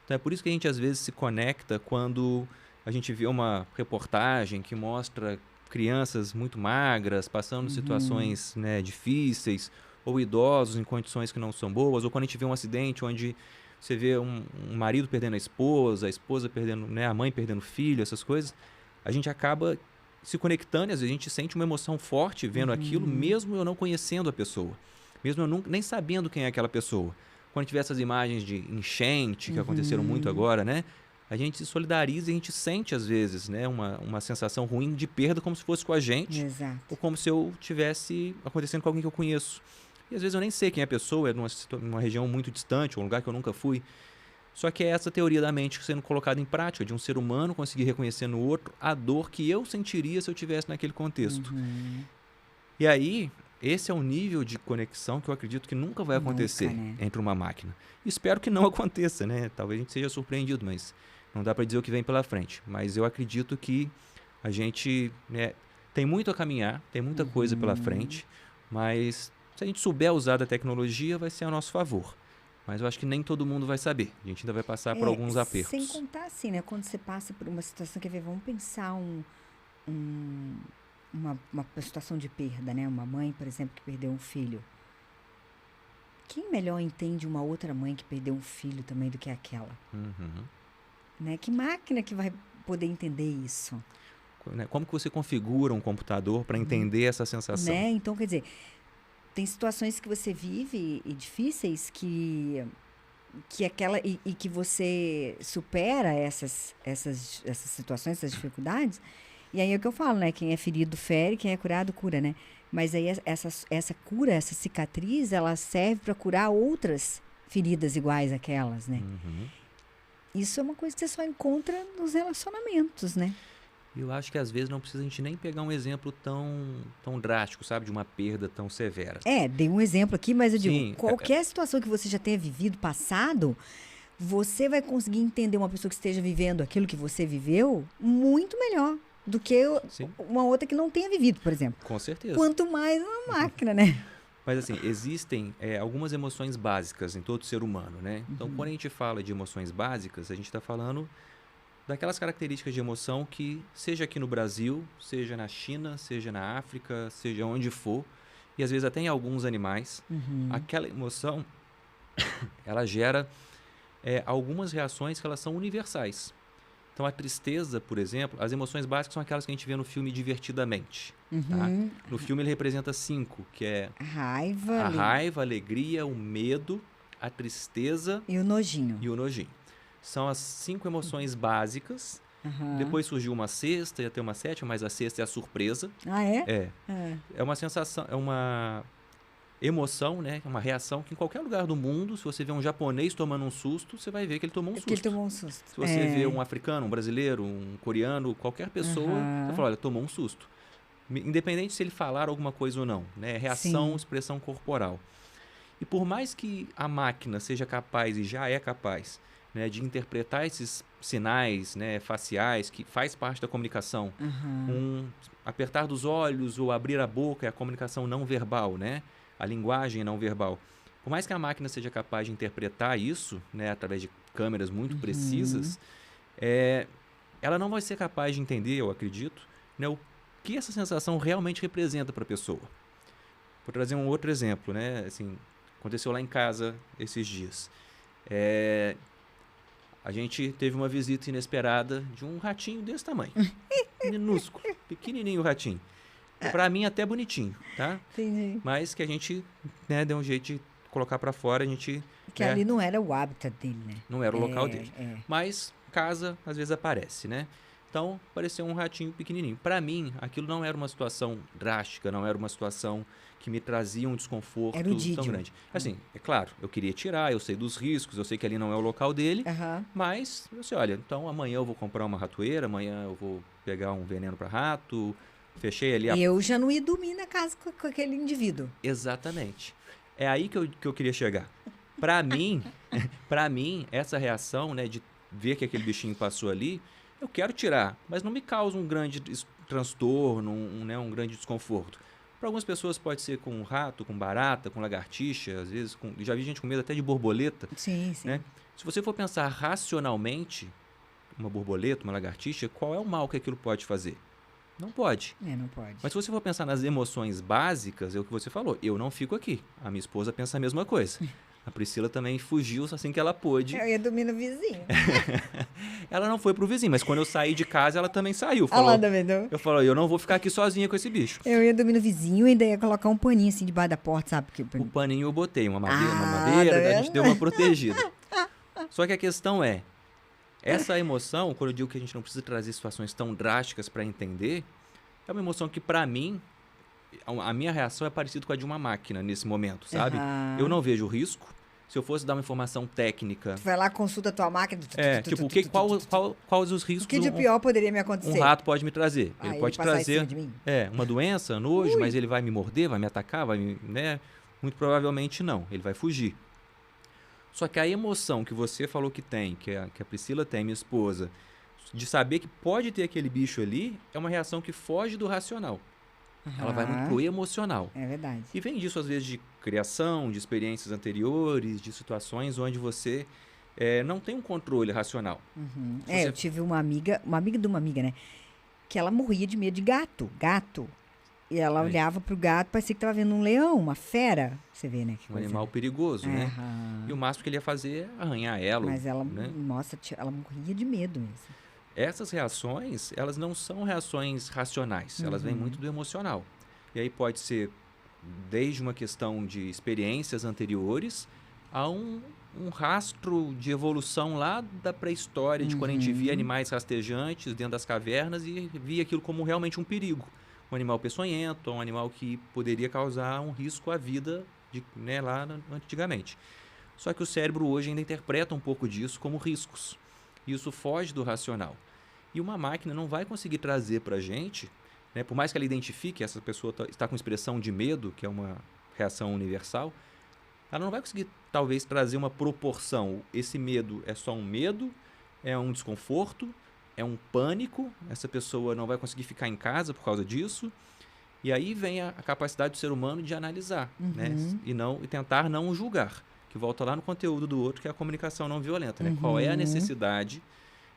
[SPEAKER 2] Então é por isso que a gente às vezes se conecta quando a gente vê uma reportagem que mostra crianças muito magras, passando situações, né, difíceis, ou idosos em condições que não são boas, ou quando a gente vê um acidente onde você vê um marido perdendo a esposa perdendo, né, a mãe perdendo o filho, essas coisas, a gente acaba se conectando e às vezes a gente sente uma emoção forte vendo aquilo, mesmo eu não conhecendo a pessoa, mesmo eu nem sabendo quem é aquela pessoa. Quando tiver essas imagens de enchente, que aconteceram muito agora, né, a gente se solidariza e a gente sente às vezes, né, uma sensação ruim de perda como se fosse com a gente.
[SPEAKER 1] Exato.
[SPEAKER 2] Ou como se eu tivesse acontecendo com alguém que eu conheço. E às vezes eu nem sei quem é a pessoa, é numa região muito distante, um lugar que eu nunca fui. Só que é essa teoria da mente sendo colocada em prática, de um ser humano conseguir reconhecer no outro a dor que eu sentiria se eu estivesse naquele contexto. E aí, esse é um nível de conexão que eu acredito que nunca vai acontecer entre uma máquina. Espero que não aconteça, né? Talvez a gente seja surpreendido, mas não dá para dizer o que vem pela frente. Mas eu acredito que a gente, né, tem muito a caminhar, tem muita coisa pela frente, mas se a gente souber usar da tecnologia, vai ser a nosso favor. Mas eu acho que nem todo mundo vai saber. A gente ainda vai passar por alguns apertos.
[SPEAKER 1] Sem contar assim, né? Quando você passa por uma situação, quer ver, vamos pensar uma situação de perda, né? Uma mãe, por exemplo, que perdeu um filho. Quem melhor entende uma outra mãe que perdeu um filho também do que aquela? Né? Que máquina que vai poder entender isso?
[SPEAKER 2] Como que você configura um computador para entender essa sensação?
[SPEAKER 1] Né? Então, quer dizer, tem situações que você vive e difíceis que que você supera essas situações, essas dificuldades. E aí é o que eu falo, né? Quem é ferido fere, quem é curado cura, né? Mas aí essa cura, essa cicatriz, ela serve para curar outras feridas iguais àquelas, né? Isso é uma coisa que você só encontra nos relacionamentos, né?
[SPEAKER 2] Eu acho que às vezes não precisa a gente nem pegar um exemplo tão drástico, sabe? De uma perda tão severa.
[SPEAKER 1] Dei um exemplo aqui, mas eu digo, qualquer situação que você já tenha vivido, passado, você vai conseguir entender uma pessoa que esteja vivendo aquilo que você viveu muito melhor do que uma outra que não tenha vivido, por exemplo.
[SPEAKER 2] Com certeza.
[SPEAKER 1] Quanto mais uma máquina, né?
[SPEAKER 2] Mas assim, existem algumas emoções básicas em todo ser humano, né? Então, quando a gente fala de emoções básicas, a gente está falando daquelas características de emoção que, seja aqui no Brasil, seja na China, seja na África, seja onde for, e às vezes até em alguns animais, aquela emoção, ela gera algumas reações que elas são universais. Então, a tristeza, por exemplo, as emoções básicas são aquelas que a gente vê no filme Divertidamente. Tá? No filme ele representa 5, que é a raiva, a alegria, o medo, a tristeza
[SPEAKER 1] e o nojinho.
[SPEAKER 2] São as 5 emoções básicas. Depois surgiu uma sexta, ia ter uma sétima, mas a sexta é a surpresa.
[SPEAKER 1] Ah, é?
[SPEAKER 2] É uma sensação, é uma emoção, né? Uma reação que em qualquer lugar do mundo, se você vê um japonês tomando um susto, você vai ver que ele tomou um susto.
[SPEAKER 1] Que ele tomou um susto.
[SPEAKER 2] Se você vê um africano, um brasileiro, um coreano, qualquer pessoa, você fala, olha, tomou um susto. Independente se ele falar alguma coisa ou não, né? Reação, expressão corporal. E por mais que a máquina seja capaz, e já é capaz, né, de interpretar esses sinais, né, faciais, que faz parte da comunicação, um apertar dos olhos ou abrir a boca é a comunicação não verbal, né? A linguagem não verbal. Por mais que a máquina seja capaz de interpretar isso, né, através de câmeras muito precisas, ela não vai ser capaz de entender, eu acredito, né, o que essa sensação realmente representa para a pessoa. Vou trazer um outro exemplo, né? Assim, aconteceu lá em casa esses dias. A gente teve uma visita inesperada de um ratinho desse tamanho. Minúsculo, pequenininho o ratinho. Para mim até bonitinho, tá?
[SPEAKER 1] Entendi.
[SPEAKER 2] Mas que a gente, né, deu um jeito de colocar para fora, a gente...
[SPEAKER 1] Que ali não era o hábitat dele, né?
[SPEAKER 2] Não era o local dele.
[SPEAKER 1] É.
[SPEAKER 2] Mas casa, às vezes aparece, né? Então, apareceu um ratinho pequenininho. Para mim, aquilo não era uma situação drástica, não era uma situação que me trazia um desconforto
[SPEAKER 1] Era o Didio.
[SPEAKER 2] tão grande. Assim, é claro, eu queria tirar, eu sei dos riscos, eu sei que ali não é o local dele,
[SPEAKER 1] Aham.
[SPEAKER 2] mas eu sei, olha, então amanhã eu vou comprar uma ratoeira, amanhã eu vou pegar um veneno para rato, fechei ali a...
[SPEAKER 1] Eu já não ia dormir na casa com aquele indivíduo.
[SPEAKER 2] Exatamente. É aí que eu queria chegar. Para mim, essa reação, né, de ver que aquele bichinho passou ali, eu quero tirar, mas não me causa um grande transtorno, um grande desconforto. Para algumas pessoas pode ser com rato, com barata, com lagartixa, às vezes já vi gente com medo até de borboleta.
[SPEAKER 1] Sim, sim.
[SPEAKER 2] Né? Se você for pensar racionalmente, uma borboleta, uma lagartixa, qual é o mal que aquilo pode fazer? Não pode.
[SPEAKER 1] Não pode.
[SPEAKER 2] Mas se você for pensar nas emoções básicas, é o que você falou. Eu não fico aqui. A minha esposa pensa a mesma coisa. A Priscila também fugiu assim que ela pôde.
[SPEAKER 1] Eu ia dormir no vizinho.
[SPEAKER 2] Ela não foi pro vizinho, mas quando eu saí de casa, ela também saiu.
[SPEAKER 1] Olha lá, tá vendo?
[SPEAKER 2] Eu falei, eu não vou ficar aqui sozinha com esse bicho.
[SPEAKER 1] Eu ia dormir no vizinho e ainda ia colocar um paninho assim debaixo da porta, sabe? Porque...
[SPEAKER 2] O paninho eu botei, uma
[SPEAKER 1] tá
[SPEAKER 2] madeira, a gente
[SPEAKER 1] vendo?
[SPEAKER 2] deu uma protegida. Só que a questão é, essa emoção, quando eu digo que a gente não precisa trazer situações tão drásticas para entender, é uma emoção que para mim, a minha reação é parecida com a de uma máquina nesse momento, sabe?
[SPEAKER 1] Aham.
[SPEAKER 2] Eu não vejo risco. Se eu fosse dar uma informação técnica...
[SPEAKER 1] Tu vai lá, consulta a tua máquina.
[SPEAKER 2] Quais os riscos
[SPEAKER 1] O que de pior poderia me acontecer?
[SPEAKER 2] um rato pode me trazer?
[SPEAKER 1] Ah,
[SPEAKER 2] Ele pode
[SPEAKER 1] passar em
[SPEAKER 2] trazer
[SPEAKER 1] cima de mim?
[SPEAKER 2] uma doença, nojo, mas ele vai me morder, vai me atacar, né? Muito provavelmente não, ele vai fugir. Só que a emoção que você falou que tem, que a Priscila tem, minha esposa, de saber que pode ter aquele bicho ali, é uma reação que foge do racional. Ela vai muito pro emocional.
[SPEAKER 1] É verdade.
[SPEAKER 2] E vem disso, às vezes, de criação, de experiências anteriores, de situações onde você não tem um controle racional.
[SPEAKER 1] Uhum.
[SPEAKER 2] Você...
[SPEAKER 1] Eu tive uma amiga de uma amiga, né? Que ela morria de medo de gato. E ela olhava pro gato, parecia que tava vendo um leão, uma fera. Você vê, né?
[SPEAKER 2] Um animal perigoso, né?
[SPEAKER 1] Aham.
[SPEAKER 2] E o máximo que ele ia fazer é arranhar ela.
[SPEAKER 1] Mas ela,
[SPEAKER 2] né?
[SPEAKER 1] nossa, ela morria de medo mesmo.
[SPEAKER 2] Essas reações, elas não são reações racionais, elas vêm muito do emocional. E aí pode ser desde uma questão de experiências anteriores a um rastro de evolução lá da pré-história, de quando a gente via animais rastejantes dentro das cavernas e via aquilo como realmente um perigo. Um animal peçonhento, um animal que poderia causar um risco à vida lá antigamente. Só que o cérebro hoje ainda interpreta um pouco disso como riscos. Isso foge do racional. E uma máquina não vai conseguir trazer para a gente, né, por mais que ela identifique essa pessoa está com expressão de medo, que é uma reação universal, ela não vai conseguir, talvez, trazer uma proporção. Esse medo é só um medo, é um desconforto, é um pânico, essa pessoa não vai conseguir ficar em casa por causa disso. E aí vem a capacidade do ser humano de analisar, né, e tentar não julgar. Que volta lá no conteúdo do outro, que é a comunicação não violenta. Né? Qual é a necessidade,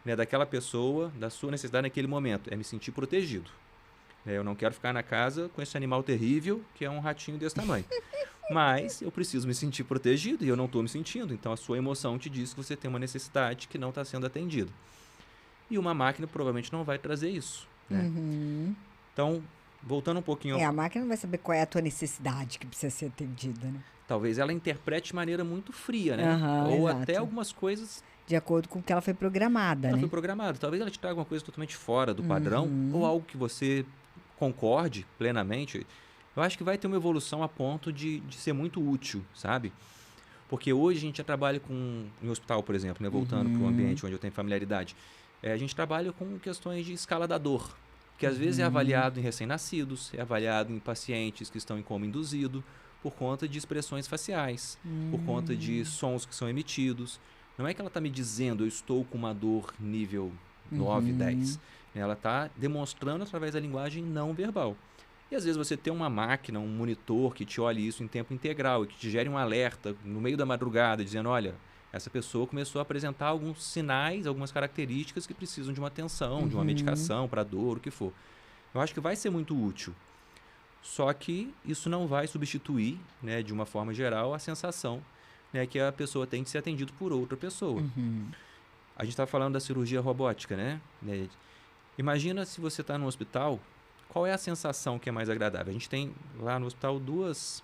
[SPEAKER 2] né, daquela pessoa, da sua necessidade naquele momento? É me sentir protegido. Eu não quero ficar na casa com esse animal terrível, que é um ratinho desse tamanho. Mas eu preciso me sentir protegido e eu não estou me sentindo. Então a sua emoção te diz que você tem uma necessidade que não está sendo atendida. E uma máquina provavelmente não vai trazer isso. Né? Então, voltando um pouquinho...
[SPEAKER 1] A máquina não vai saber qual é a tua necessidade que precisa ser atendida, né?
[SPEAKER 2] Talvez ela interprete de maneira muito fria, né? Ou
[SPEAKER 1] exato.
[SPEAKER 2] até algumas coisas...
[SPEAKER 1] De acordo com o que ela foi programada,
[SPEAKER 2] Ela
[SPEAKER 1] né?
[SPEAKER 2] foi programada. Talvez ela te traga uma coisa totalmente fora do padrão, ou algo que você concorde plenamente. Eu acho que vai ter uma evolução a ponto de ser muito útil, sabe? Porque hoje a gente já trabalha em hospital, por exemplo, né? Voltando para o ambiente onde eu tenho familiaridade. A gente trabalha com questões de escala da dor, que às vezes é avaliado em recém-nascidos, é avaliado em pacientes que estão em coma induzido, por conta de expressões faciais, por conta de sons que são emitidos. Não é que ela está me dizendo, eu estou com uma dor nível 9, 10. Ela está demonstrando através da linguagem não verbal. E às vezes você tem uma máquina, um monitor que te olhe isso em tempo integral e que te gere um alerta no meio da madrugada, dizendo, olha, essa pessoa começou a apresentar alguns sinais, algumas características que precisam de uma atenção, de uma medicação para dor, o que for. Eu acho que vai ser muito útil. Só que isso não vai substituir, né, de uma forma geral, a sensação, né, que a pessoa tem de ser atendida por outra pessoa. A gente estava falando da cirurgia robótica, né? Imagina se você está no hospital, qual é a sensação que é mais agradável? A gente tem lá no hospital duas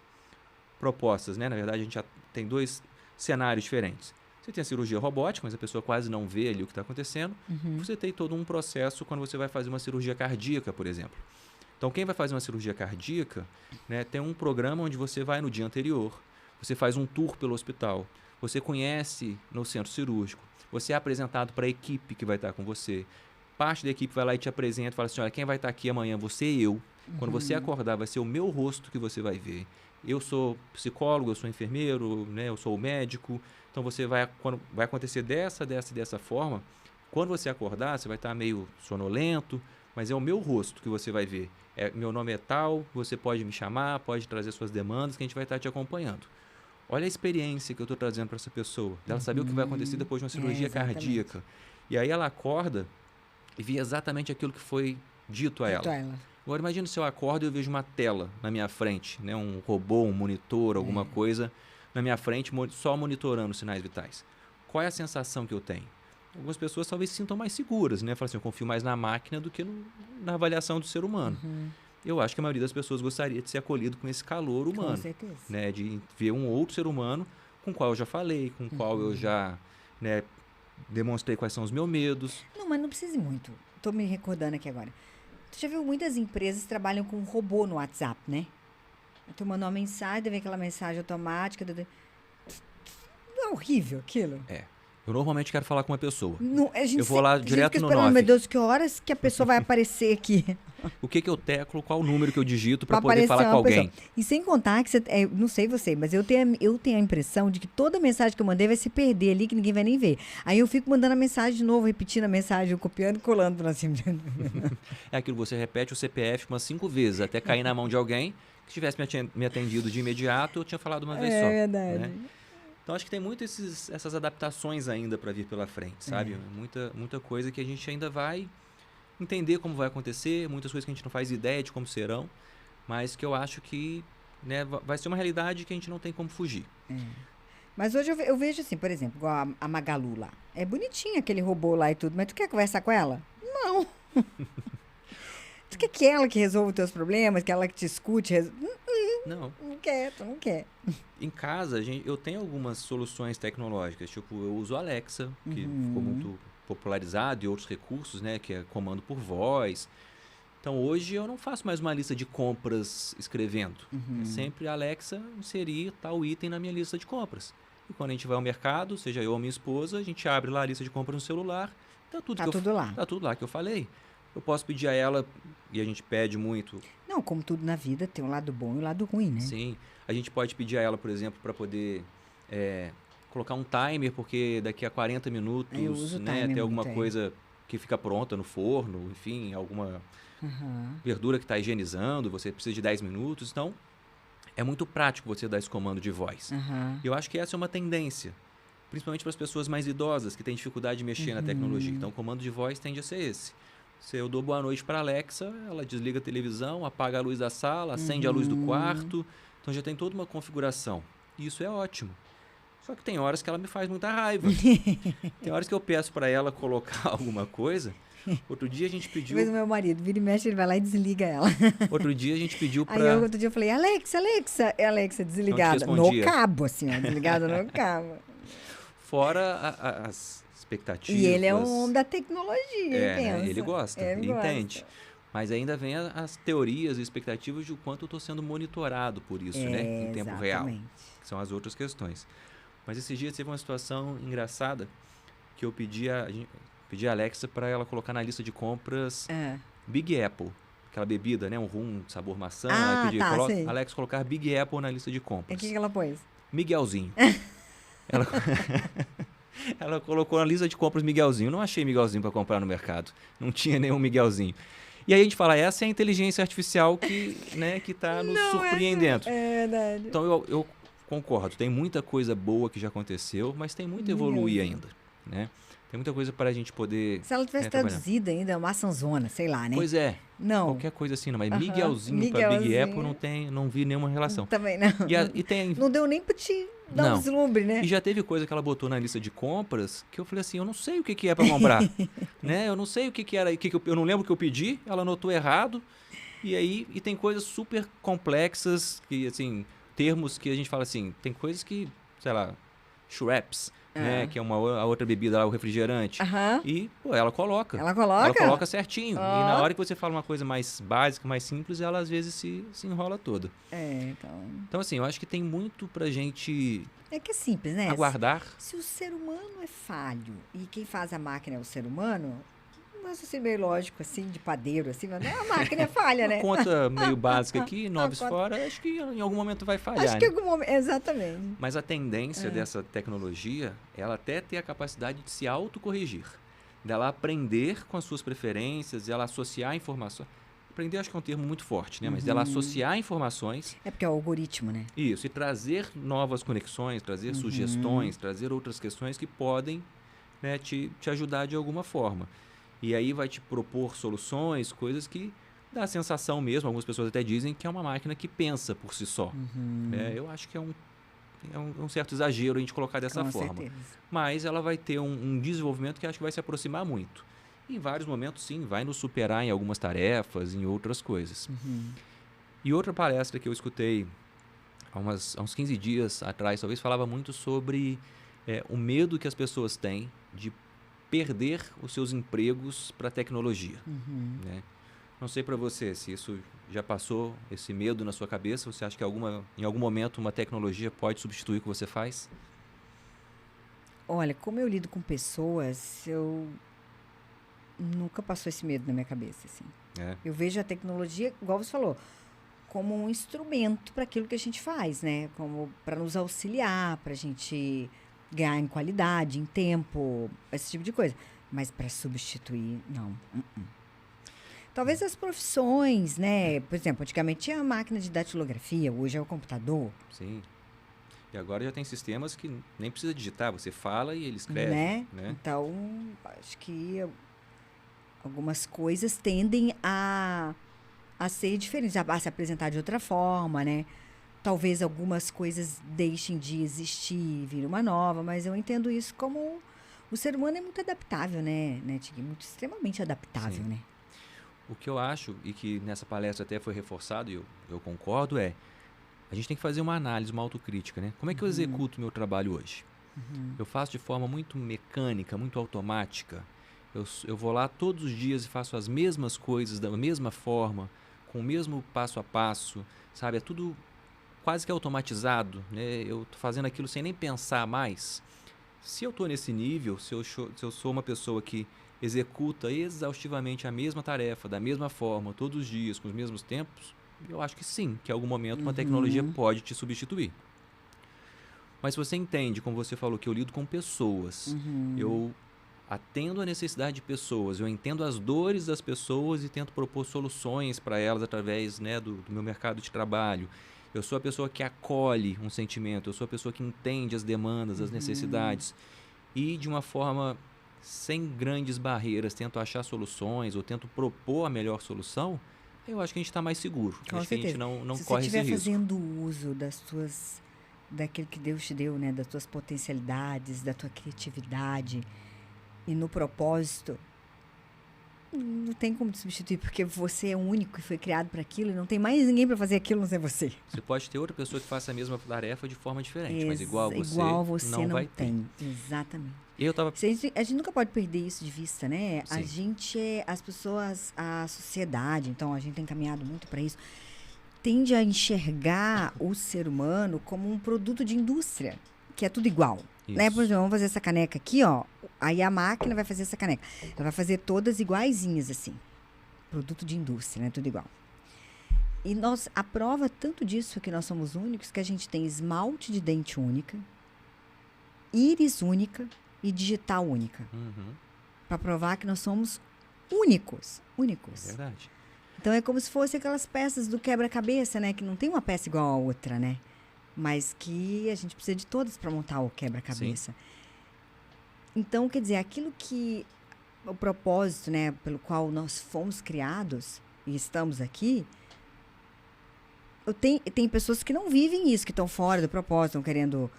[SPEAKER 2] propostas, né? Na verdade, a gente já tem dois cenários diferentes. Você tem a cirurgia robótica, mas a pessoa quase não vê ali o que está acontecendo. Você tem todo um processo quando você vai fazer uma cirurgia cardíaca, por exemplo. Então, quem vai fazer uma cirurgia cardíaca, né, tem um programa onde você vai no dia anterior, você faz um tour pelo hospital, você conhece no centro cirúrgico, você é apresentado para a equipe que vai estar com você. Parte da equipe vai lá e te apresenta e fala assim, olha, quem vai estar aqui amanhã? Você e eu. Quando você acordar, vai ser o meu rosto que você vai ver. Eu sou psicólogo, eu sou enfermeiro, né, eu sou médico. Então, quando vai acontecer dessa forma. Quando você acordar, você vai estar meio sonolento, mas é o meu rosto que você vai ver. Meu nome é tal, você pode me chamar, pode trazer suas demandas, que a gente vai estar te acompanhando. Olha a experiência que eu estou trazendo para essa pessoa. Ela saber o que vai acontecer depois de uma cirurgia cardíaca. E aí ela acorda e vê exatamente aquilo que foi dito a ela. Agora, imagina se eu acordo e eu vejo uma tela na minha frente, né? Um robô, um monitor, alguma coisa na minha frente, só monitorando os sinais vitais. Qual é a sensação que eu tenho? Algumas pessoas talvez se sintam mais seguras, né? Falam assim, eu confio mais na máquina do que na avaliação do ser humano. Eu acho que a maioria das pessoas gostaria de ser acolhido com esse calor humano. Com
[SPEAKER 1] certeza.
[SPEAKER 2] Né? De ver um outro ser humano com o qual eu já falei, com o qual eu já, né, demonstrei quais são os meus medos.
[SPEAKER 1] Não, mas não precisa ir muito. Estou me recordando aqui agora. Tu já viu muitas empresas que trabalham com robô no WhatsApp, né? Tu manda uma mensagem, vem aquela mensagem automática. Não é horrível aquilo?
[SPEAKER 2] Eu normalmente quero falar com uma pessoa.
[SPEAKER 1] Não,
[SPEAKER 2] eu vou lá direto no 9.
[SPEAKER 1] Meu Deus, que horas que a pessoa vai aparecer aqui?
[SPEAKER 2] O que eu teclo, qual o número que eu digito para poder falar com alguém.
[SPEAKER 1] Pessoa. E sem contar que não sei você, mas eu tenho a impressão de que toda mensagem que eu mandei vai se perder ali, que ninguém vai nem ver. Aí eu fico mandando a mensagem de novo, repetindo a mensagem, copiando e colando pra cima.
[SPEAKER 2] É aquilo, você repete o CPF umas 5 vezes, até cair na mão de alguém que tivesse me atendido de imediato, eu tinha falado uma vez só.
[SPEAKER 1] É verdade.
[SPEAKER 2] Né? Então, acho que tem muito essas adaptações ainda para vir pela frente, sabe? Muita coisa que a gente ainda vai entender como vai acontecer, muitas coisas que a gente não faz ideia de como serão, mas que eu acho que, né, vai ser uma realidade que a gente não tem como fugir.
[SPEAKER 1] Mas hoje eu vejo assim, por exemplo, igual a Magalu lá. É bonitinho aquele robô lá e tudo, mas tu quer conversar com ela? Não. Tu quer que ela que resolva os teus problemas, que ela que te escute?
[SPEAKER 2] Não.
[SPEAKER 1] Não quer, tu não quer.
[SPEAKER 2] Em casa, eu tenho algumas soluções tecnológicas, tipo, eu uso o Alexa, que ficou muito popularizado, e outros recursos, né, que é comando por voz. Então, hoje eu não faço mais uma lista de compras escrevendo. É sempre Alexa, inserir tal item na minha lista de compras. E quando a gente vai ao mercado, seja eu ou minha esposa, a gente abre lá a lista de compras no celular, tá tudo lá. Tá tudo lá que eu falei. Eu posso pedir a ela, e a gente pede muito...
[SPEAKER 1] Não, como tudo na vida, tem um lado bom e um lado ruim, né?
[SPEAKER 2] Sim. A gente pode pedir a ela, por exemplo, para poder colocar um timer, porque daqui a 40 minutos, né, tem alguma coisa que fica pronta no forno, enfim, alguma verdura que está higienizando, você precisa de 10 minutos. Então, é muito prático você dar esse comando de voz. E eu acho que essa é uma tendência, principalmente para as pessoas mais idosas, que têm dificuldade de mexer na tecnologia. Então, o comando de voz tende a ser esse. Se eu dou boa noite para a Alexa, ela desliga a televisão, apaga a luz da sala, acende a luz do quarto. Então já tem toda uma configuração. E isso é ótimo. Só que tem horas que ela me faz muita raiva. Tem horas que eu peço para ela colocar alguma coisa. Outro dia a gente pediu...
[SPEAKER 1] Mas o meu marido, vira e mexe, ele vai lá e desliga ela.
[SPEAKER 2] Outro dia a gente pediu para...
[SPEAKER 1] Aí outro dia eu falei, Alexa, desligada. No cabo, assim, ó, desligada no cabo.
[SPEAKER 2] Fora as expectativas.
[SPEAKER 1] E ele é um homem da tecnologia,
[SPEAKER 2] né? Ele gosta, ele entende. Mas ainda vem as teorias e expectativas de o quanto eu estou sendo monitorado por isso, né? Em tempo real. Que são as outras questões. Mas esses dias teve uma situação engraçada que eu pedi a Alexa para ela colocar na lista de compras Big Apple. Aquela bebida, né? Um rum de sabor maçã.
[SPEAKER 1] Ah,
[SPEAKER 2] pedi, Alexa colocar Big Apple na lista de compras.
[SPEAKER 1] E o que ela pôs?
[SPEAKER 2] Miguelzinho. Ela colocou na lista de compras Miguelzinho. Não achei Miguelzinho para comprar no mercado. Não tinha nenhum Miguelzinho. E aí a gente fala, essa é a inteligência artificial que está nos surpreendendo.
[SPEAKER 1] É verdade.
[SPEAKER 2] Então eu concordo, tem muita coisa boa que já aconteceu, mas tem muito a evoluir ainda, né? Tem muita coisa para a gente poder...
[SPEAKER 1] Se ela tivesse traduzida ainda, uma maçãzona, sei lá, né?
[SPEAKER 2] Pois é.
[SPEAKER 1] Não.
[SPEAKER 2] Qualquer coisa assim, não. Mas Miguelzinho para Big Apple não vi nenhuma relação.
[SPEAKER 1] Também não.
[SPEAKER 2] E tem...
[SPEAKER 1] Não deu nem para te dá um
[SPEAKER 2] Não.
[SPEAKER 1] vislumbre, né?
[SPEAKER 2] E já teve coisa que ela botou na lista de compras que eu falei assim, eu não sei o que é para comprar. Né? Eu não sei o que era, eu não lembro o que eu pedi, ela anotou errado. E tem coisas super complexas, que assim, termos que a gente fala assim, tem coisas que, sei lá, Schweppes, né? Que é a outra bebida lá, o refrigerante.
[SPEAKER 1] Aham.
[SPEAKER 2] E, pô, ela coloca.
[SPEAKER 1] Ela coloca?
[SPEAKER 2] Ela coloca certinho.
[SPEAKER 1] Ó.
[SPEAKER 2] E na hora que você fala uma coisa mais básica, mais simples, ela às vezes se enrola toda.
[SPEAKER 1] Então...
[SPEAKER 2] Então, assim, eu acho que tem muito pra gente
[SPEAKER 1] É que é simples, né?
[SPEAKER 2] aguardar.
[SPEAKER 1] Se o ser humano é falho e quem faz a máquina é o ser humano, mas assim, meio lógico, assim, de padeiro, assim, mas a máquina é falha, né?
[SPEAKER 2] Uma conta meio básica aqui, noves
[SPEAKER 1] conta-
[SPEAKER 2] fora, acho que em algum momento vai falhar,
[SPEAKER 1] Acho que em
[SPEAKER 2] né?
[SPEAKER 1] algum momento. Exatamente.
[SPEAKER 2] Mas a tendência dessa tecnologia, ela até ter a capacidade de se autocorrigir. Dela aprender com as suas preferências, ela associar informações. Aprender acho que é um termo muito forte, né? Mas dela associar informações.
[SPEAKER 1] É porque é o algoritmo, né?
[SPEAKER 2] Isso, e trazer novas conexões, trazer sugestões, trazer outras questões que podem, né, te ajudar de alguma forma. E aí vai te propor soluções, coisas que dá a sensação mesmo, algumas pessoas até dizem que é uma máquina que pensa por si só. Eu acho que é um certo exagero a gente colocar dessa
[SPEAKER 1] Com
[SPEAKER 2] forma.
[SPEAKER 1] certeza.
[SPEAKER 2] Mas ela vai ter um desenvolvimento que acho que vai se aproximar muito. Em vários momentos, sim, vai nos superar em algumas tarefas, em outras coisas. E outra palestra que eu escutei há uns 15 dias atrás, talvez, falava muito sobre o medo que as pessoas têm de perder os seus empregos para a tecnologia. Né? Não sei para você se isso já passou, esse medo na sua cabeça. Você acha que em algum momento uma tecnologia pode substituir o que você faz?
[SPEAKER 1] Olha, como eu lido com pessoas, eu nunca passou esse medo na minha cabeça, assim. Eu vejo a tecnologia, igual você falou, como um instrumento para aquilo que a gente faz, né? Como para nos auxiliar, para a gente ganhar em qualidade, em tempo, esse tipo de coisa. Mas para substituir, não. Talvez as profissões, né? Por exemplo, antigamente tinha a máquina de datilografia, hoje é o computador.
[SPEAKER 2] Sim. E agora já tem sistemas que nem precisa digitar, você fala e ele escreve.
[SPEAKER 1] Né?
[SPEAKER 2] Né?
[SPEAKER 1] Então, acho que algumas coisas tendem a ser diferentes, a se apresentar de outra forma, né? Talvez algumas coisas deixem de existir e vir uma nova, mas eu entendo isso como o ser humano é muito adaptável, né, Tigui? Muito extremamente adaptável,
[SPEAKER 2] Sim.
[SPEAKER 1] né?
[SPEAKER 2] O que eu acho, e que nessa palestra até foi reforçado, e eu concordo, a gente tem que fazer uma análise, uma autocrítica, né? Como é que eu executo o meu trabalho hoje? Eu faço de forma muito mecânica, muito automática. Eu vou lá todos os dias e faço as mesmas coisas da mesma forma, com o mesmo passo a passo, sabe? É tudo quase que automatizado, né? Eu estou fazendo aquilo sem nem pensar mais. Se eu estou nesse nível, se eu sou uma pessoa que executa exaustivamente a mesma tarefa, da mesma forma, todos os dias, com os mesmos tempos, eu acho que sim, que em algum momento uma tecnologia pode te substituir. Mas se você entende, como você falou, que eu lido com pessoas, eu atendo a necessidade de pessoas, eu entendo as dores das pessoas e tento propor soluções para elas através, né, do meu mercado de trabalho. Eu sou a pessoa que acolhe um sentimento, eu sou a pessoa que entende as demandas, as necessidades e de uma forma sem grandes barreiras tento achar soluções ou tento propor a melhor solução, eu acho que a gente está mais seguro.
[SPEAKER 1] Com
[SPEAKER 2] acho que a gente
[SPEAKER 1] certeza.
[SPEAKER 2] não
[SPEAKER 1] Se
[SPEAKER 2] corre
[SPEAKER 1] você
[SPEAKER 2] esse
[SPEAKER 1] estiver
[SPEAKER 2] risco.
[SPEAKER 1] fazendo uso daquilo que Deus te deu, né? Das tuas potencialidades, da tua criatividade e no propósito, não tem como te substituir, porque você é o único que foi criado para aquilo e não tem mais ninguém para fazer aquilo, não ser você.
[SPEAKER 2] Você pode ter outra pessoa que faça a mesma tarefa de forma diferente, mas igual você
[SPEAKER 1] não
[SPEAKER 2] vai
[SPEAKER 1] tem.
[SPEAKER 2] ter.
[SPEAKER 1] Exatamente.
[SPEAKER 2] Eu tava...
[SPEAKER 1] A gente nunca pode perder isso de vista, né?
[SPEAKER 2] Sim.
[SPEAKER 1] A gente as pessoas, a sociedade, então a gente tem caminhado muito para isso, tende a enxergar o ser humano como um produto de indústria, que é tudo igual. Né? Por exemplo, vamos fazer essa caneca aqui, ó. Aí a máquina vai fazer essa caneca. Ela vai fazer todas iguaizinhas, assim. Produto de indústria, né? Tudo igual. E a prova tanto disso é que nós somos únicos, que a gente tem esmalte de dente única, íris única e digital única. Para provar que nós somos únicos. Únicos.
[SPEAKER 2] É verdade.
[SPEAKER 1] Então, é como se fosse aquelas peças do quebra-cabeça, né? Que não tem uma peça igual a outra, né? Mas que a gente precisa de todas para montar o quebra-cabeça. Então, quer dizer, aquilo que... O propósito, né? Pelo qual nós fomos criados e estamos aqui... Tem pessoas que não vivem isso, que estão fora do propósito, estão querendo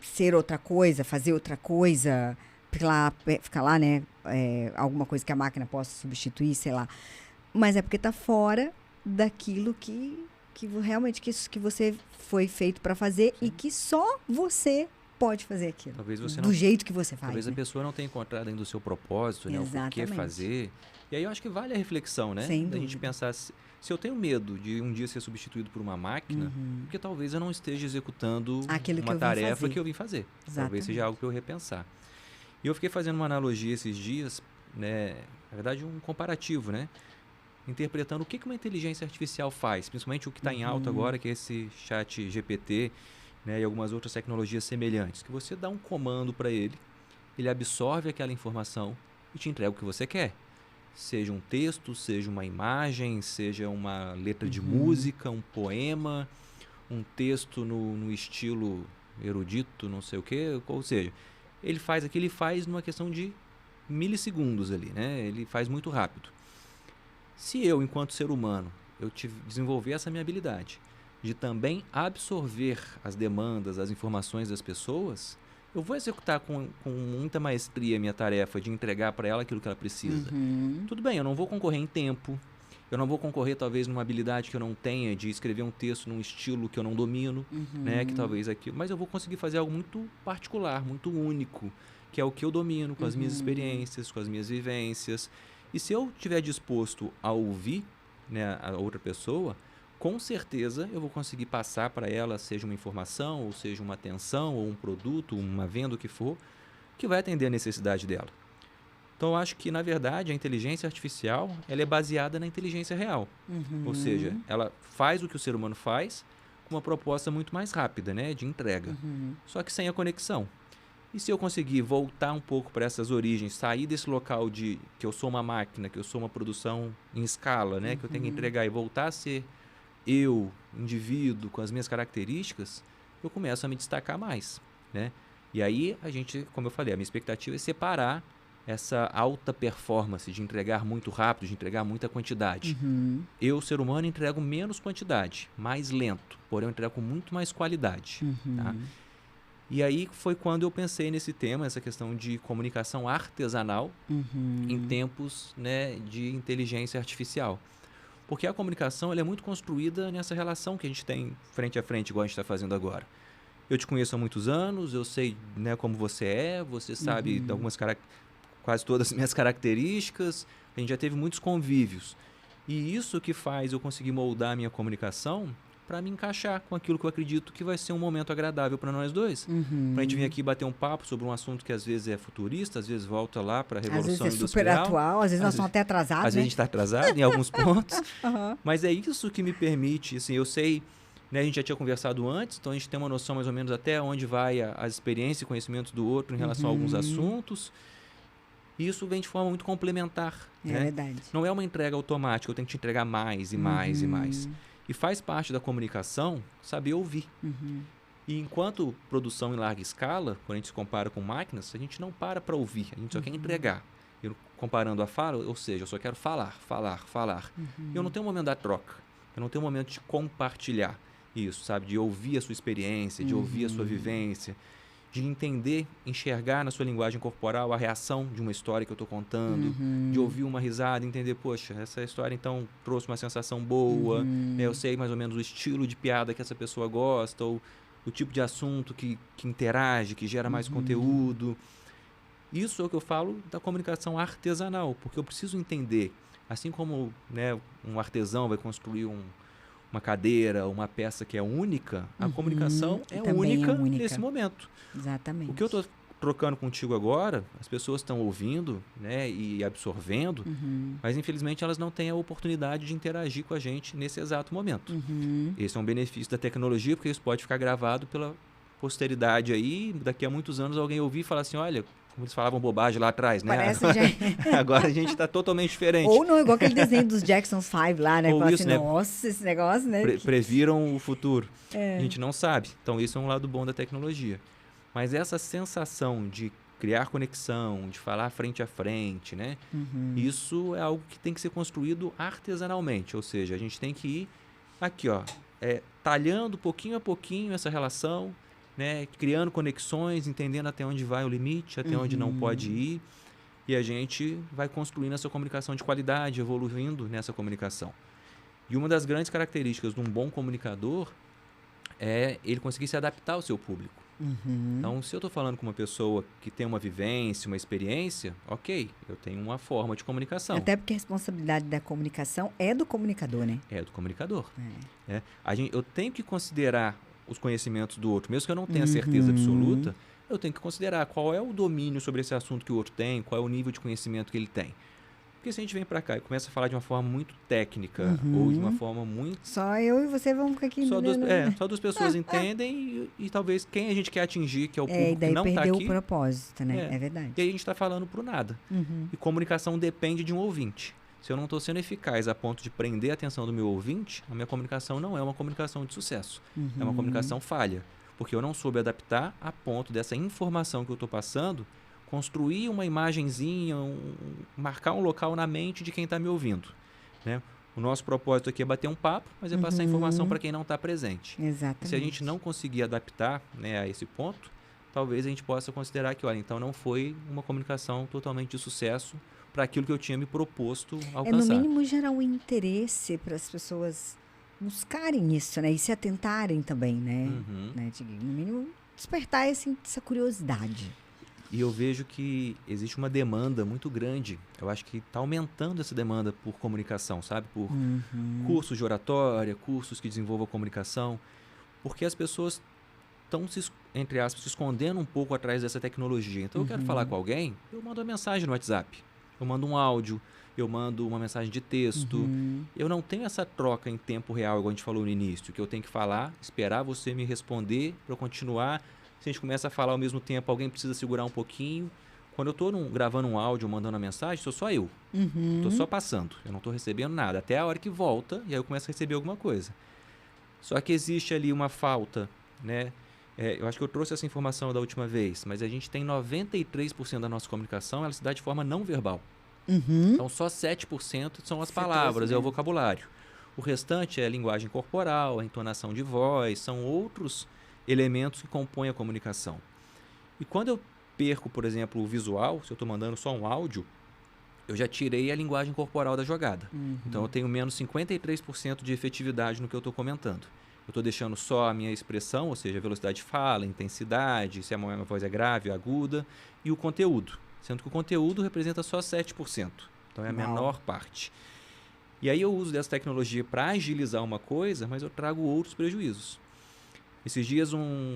[SPEAKER 1] ser outra coisa, fazer outra coisa, ficar lá, né? Alguma coisa que a máquina possa substituir, sei lá. Mas é porque está fora daquilo que realmente que você foi feito para fazer. Sim. E que só você pode fazer aquilo.
[SPEAKER 2] Talvez você
[SPEAKER 1] do jeito que você faz.
[SPEAKER 2] Talvez, né, a pessoa não tenha encontrado ainda o seu propósito, né? O porquê fazer. E aí eu acho que vale a reflexão, né?
[SPEAKER 1] Sem
[SPEAKER 2] da gente pensar, se eu tenho medo de um dia ser substituído por uma máquina, porque talvez eu não esteja executando uma tarefa que eu vim fazer.
[SPEAKER 1] Exatamente.
[SPEAKER 2] Talvez seja algo que eu repensar. E eu fiquei fazendo uma analogia esses dias, né? Na verdade, um comparativo, né? Interpretando o que uma inteligência artificial faz, principalmente o que está em alta agora, que é esse chat GPT, né, e algumas outras tecnologias semelhantes, que você dá um comando para ele absorve aquela informação e te entrega o que você quer. Seja um texto, seja uma imagem, seja uma letra de música, um poema, um texto no estilo erudito, não sei o quê, ou seja, ele faz aquilo, ele faz numa questão de milissegundos ali, né? Ele faz muito rápido. Se eu, enquanto ser humano, desenvolver essa minha habilidade de também absorver as demandas, as informações das pessoas, eu vou executar com muita maestria a minha tarefa de entregar para ela aquilo que ela precisa. Tudo bem, eu não vou concorrer em tempo, eu não vou concorrer talvez numa habilidade que eu não tenha de escrever um texto num estilo que eu não domino, né, que talvez aquilo, mas eu vou conseguir fazer algo muito particular, muito único, que é o que eu domino com as minhas experiências, com as minhas vivências. E se eu estiver disposto a ouvir, né, a outra pessoa, com certeza eu vou conseguir passar para ela, seja uma informação, ou seja uma atenção, ou um produto, uma venda, o que for, que vai atender a necessidade dela. Então, eu acho que, na verdade, a inteligência artificial ela é baseada na inteligência real. Ou seja, ela faz o que o ser humano faz com uma proposta muito mais rápida, né, de entrega. Só que sem a conexão. E se eu conseguir voltar um pouco para essas origens, sair desse local de que eu sou uma máquina, que eu sou uma produção em escala, né, que eu tenho que entregar, e voltar a ser eu, indivíduo, com as minhas características, eu começo a me destacar mais, né? E aí a gente, como eu falei, a minha expectativa é separar essa alta performance de entregar muito rápido, de entregar muita quantidade. Eu, ser humano, entrego menos quantidade, mais lento, porém eu entrego com muito mais qualidade, tá? E aí foi quando eu pensei nesse tema, essa questão de comunicação artesanal em tempos, né, de inteligência artificial. Porque a comunicação ela é muito construída nessa relação que a gente tem frente a frente, igual a gente está fazendo agora. Eu te conheço há muitos anos, eu sei, né, como você sabe de algumas quase todas as minhas características, a gente já teve muitos convívios. E isso que faz eu conseguir moldar a minha comunicação para me encaixar com aquilo que eu acredito que vai ser um momento agradável para nós dois. Para a gente vir aqui bater um papo sobre um assunto que às vezes é futurista, às vezes volta lá para a Revolução Industrial.
[SPEAKER 1] Às vezes é super atual, às vezes nós estamos até atrasados,
[SPEAKER 2] às vezes a gente está atrasado em alguns pontos. Mas é isso que me permite, assim, eu sei, né, a gente já tinha conversado antes, então a gente tem uma noção mais ou menos até onde vai as experiências e conhecimentos do outro em relação a alguns assuntos. E isso vem de forma muito complementar.
[SPEAKER 1] É,
[SPEAKER 2] né?
[SPEAKER 1] verdade.
[SPEAKER 2] Não é uma entrega automática, eu tenho que te entregar mais e mais e mais. E faz parte da comunicação saber ouvir. E enquanto produção em larga escala, quando a gente se compara com máquinas, a gente não para ouvir, a gente só quer entregar. Eu, comparando a fala, ou seja, eu só quero falar. Eu não tenho um momento da troca, eu não tenho um momento de compartilhar isso, sabe? De ouvir a sua experiência, de ouvir a sua vivência, de entender, enxergar na sua linguagem corporal a reação de uma história que eu estou contando, de ouvir uma risada, entender, poxa, essa história então trouxe uma sensação boa, né? Eu sei mais ou menos o estilo de piada que essa pessoa gosta, ou o tipo de assunto que interage, que gera mais conteúdo. Isso é o que eu falo da comunicação artesanal, porque eu preciso entender, assim como, né, um artesão vai construir uma cadeira, uma peça que é única, a comunicação é única nesse momento.
[SPEAKER 1] Exatamente.
[SPEAKER 2] O que eu estou trocando contigo agora, as pessoas estão ouvindo, né, e absorvendo, mas infelizmente elas não têm a oportunidade de interagir com a gente nesse exato momento. Esse é um benefício da tecnologia, porque isso pode ficar gravado pela posteridade aí, daqui a muitos anos alguém ouvir e falar assim, olha, como eles falavam bobagem lá atrás, né? Agora a gente está totalmente diferente.
[SPEAKER 1] Ou não, igual aquele desenho dos Jacksons 5 lá, né?
[SPEAKER 2] Ou isso,
[SPEAKER 1] assim,
[SPEAKER 2] né?
[SPEAKER 1] Nossa, esse negócio, né?
[SPEAKER 2] Previram o futuro. A gente não sabe. Então, isso é um lado bom da tecnologia. Mas essa sensação de criar conexão, de falar frente a frente, né? Isso é algo que tem que ser construído artesanalmente. Ou seja, a gente tem que ir aqui, ó, talhando pouquinho a pouquinho essa relação, né, criando conexões, entendendo até onde vai o limite, até onde não pode ir. E a gente vai construindo essa comunicação de qualidade, evoluindo nessa comunicação. E uma das grandes características de um bom comunicador é ele conseguir se adaptar ao seu público. Então, se eu estou falando com uma pessoa que tem uma vivência, uma experiência, ok, eu tenho uma forma de comunicação.
[SPEAKER 1] Até porque a responsabilidade da comunicação é do comunicador, né?
[SPEAKER 2] É do comunicador. Eu tenho que considerar os conhecimentos do outro, mesmo que eu não tenha certeza absoluta, eu tenho que considerar qual é o domínio sobre esse assunto que o outro tem, qual é o nível de conhecimento que ele tem. Porque se a gente vem para cá e começa a falar de uma forma muito técnica ou de uma forma muito...
[SPEAKER 1] Só eu e você vamos ficar aqui...
[SPEAKER 2] Só duas pessoas entendem e talvez quem a gente quer atingir, que é o público que não está aqui...
[SPEAKER 1] E daí perdeu o propósito, né? É verdade.
[SPEAKER 2] E aí a gente está falando pro nada. E comunicação depende de um ouvinte. Se eu não estou sendo eficaz a ponto de prender a atenção do meu ouvinte, a minha comunicação não é uma comunicação de sucesso. É uma comunicação falha. Porque eu não soube adaptar a ponto dessa informação que eu estou passando construir uma imagenzinha, marcar um local na mente de quem está me ouvindo, né? O nosso propósito aqui é bater um papo, mas é passar informação para quem não está presente.
[SPEAKER 1] Exatamente.
[SPEAKER 2] E se a gente não conseguir adaptar, né, a esse ponto, talvez a gente possa considerar que, olha, então não foi uma comunicação totalmente de sucesso para aquilo que eu tinha me proposto alcançar.
[SPEAKER 1] No mínimo gerar um interesse para as pessoas buscarem isso, né? E se atentarem também, né? No mínimo despertar essa curiosidade.
[SPEAKER 2] E eu vejo que existe uma demanda muito grande. Eu acho que está aumentando essa demanda por comunicação, sabe? Por cursos de oratória, cursos que desenvolvam comunicação. Porque as pessoas estão, entre aspas, se escondendo um pouco atrás dessa tecnologia. Então, eu quero falar com alguém, eu mando uma mensagem no WhatsApp. Eu mando um áudio, eu mando uma mensagem de texto. Eu não tenho essa troca em tempo real, igual a gente falou no início, que eu tenho que falar, esperar você me responder para eu continuar. Se a gente começa a falar ao mesmo tempo, alguém precisa segurar um pouquinho. Quando eu estou gravando um áudio, mandando uma mensagem, sou só eu. Estou só passando. Eu não estou recebendo nada. Até a hora que volta, e aí eu começo a receber alguma coisa. Só que existe ali uma falta, né? Eu acho que eu trouxe essa informação da última vez, mas a gente tem 93% da nossa comunicação, ela se dá de forma não verbal. Então, só 7% são as palavras, é o vocabulário. O restante é a linguagem corporal, a entonação de voz, são outros elementos que compõem a comunicação. E quando eu perco, por exemplo, o visual, se eu estou mandando só um áudio, eu já tirei a linguagem corporal da jogada. Então, eu tenho menos 53% de efetividade no que eu estou comentando. Eu estou deixando só a minha expressão, ou seja, a velocidade de fala, a intensidade, se a minha voz é grave ou aguda, e o conteúdo. Sendo que o conteúdo representa só 7%. Então, é a menor parte. E aí eu uso dessa tecnologia para agilizar uma coisa, mas eu trago outros prejuízos. Esses dias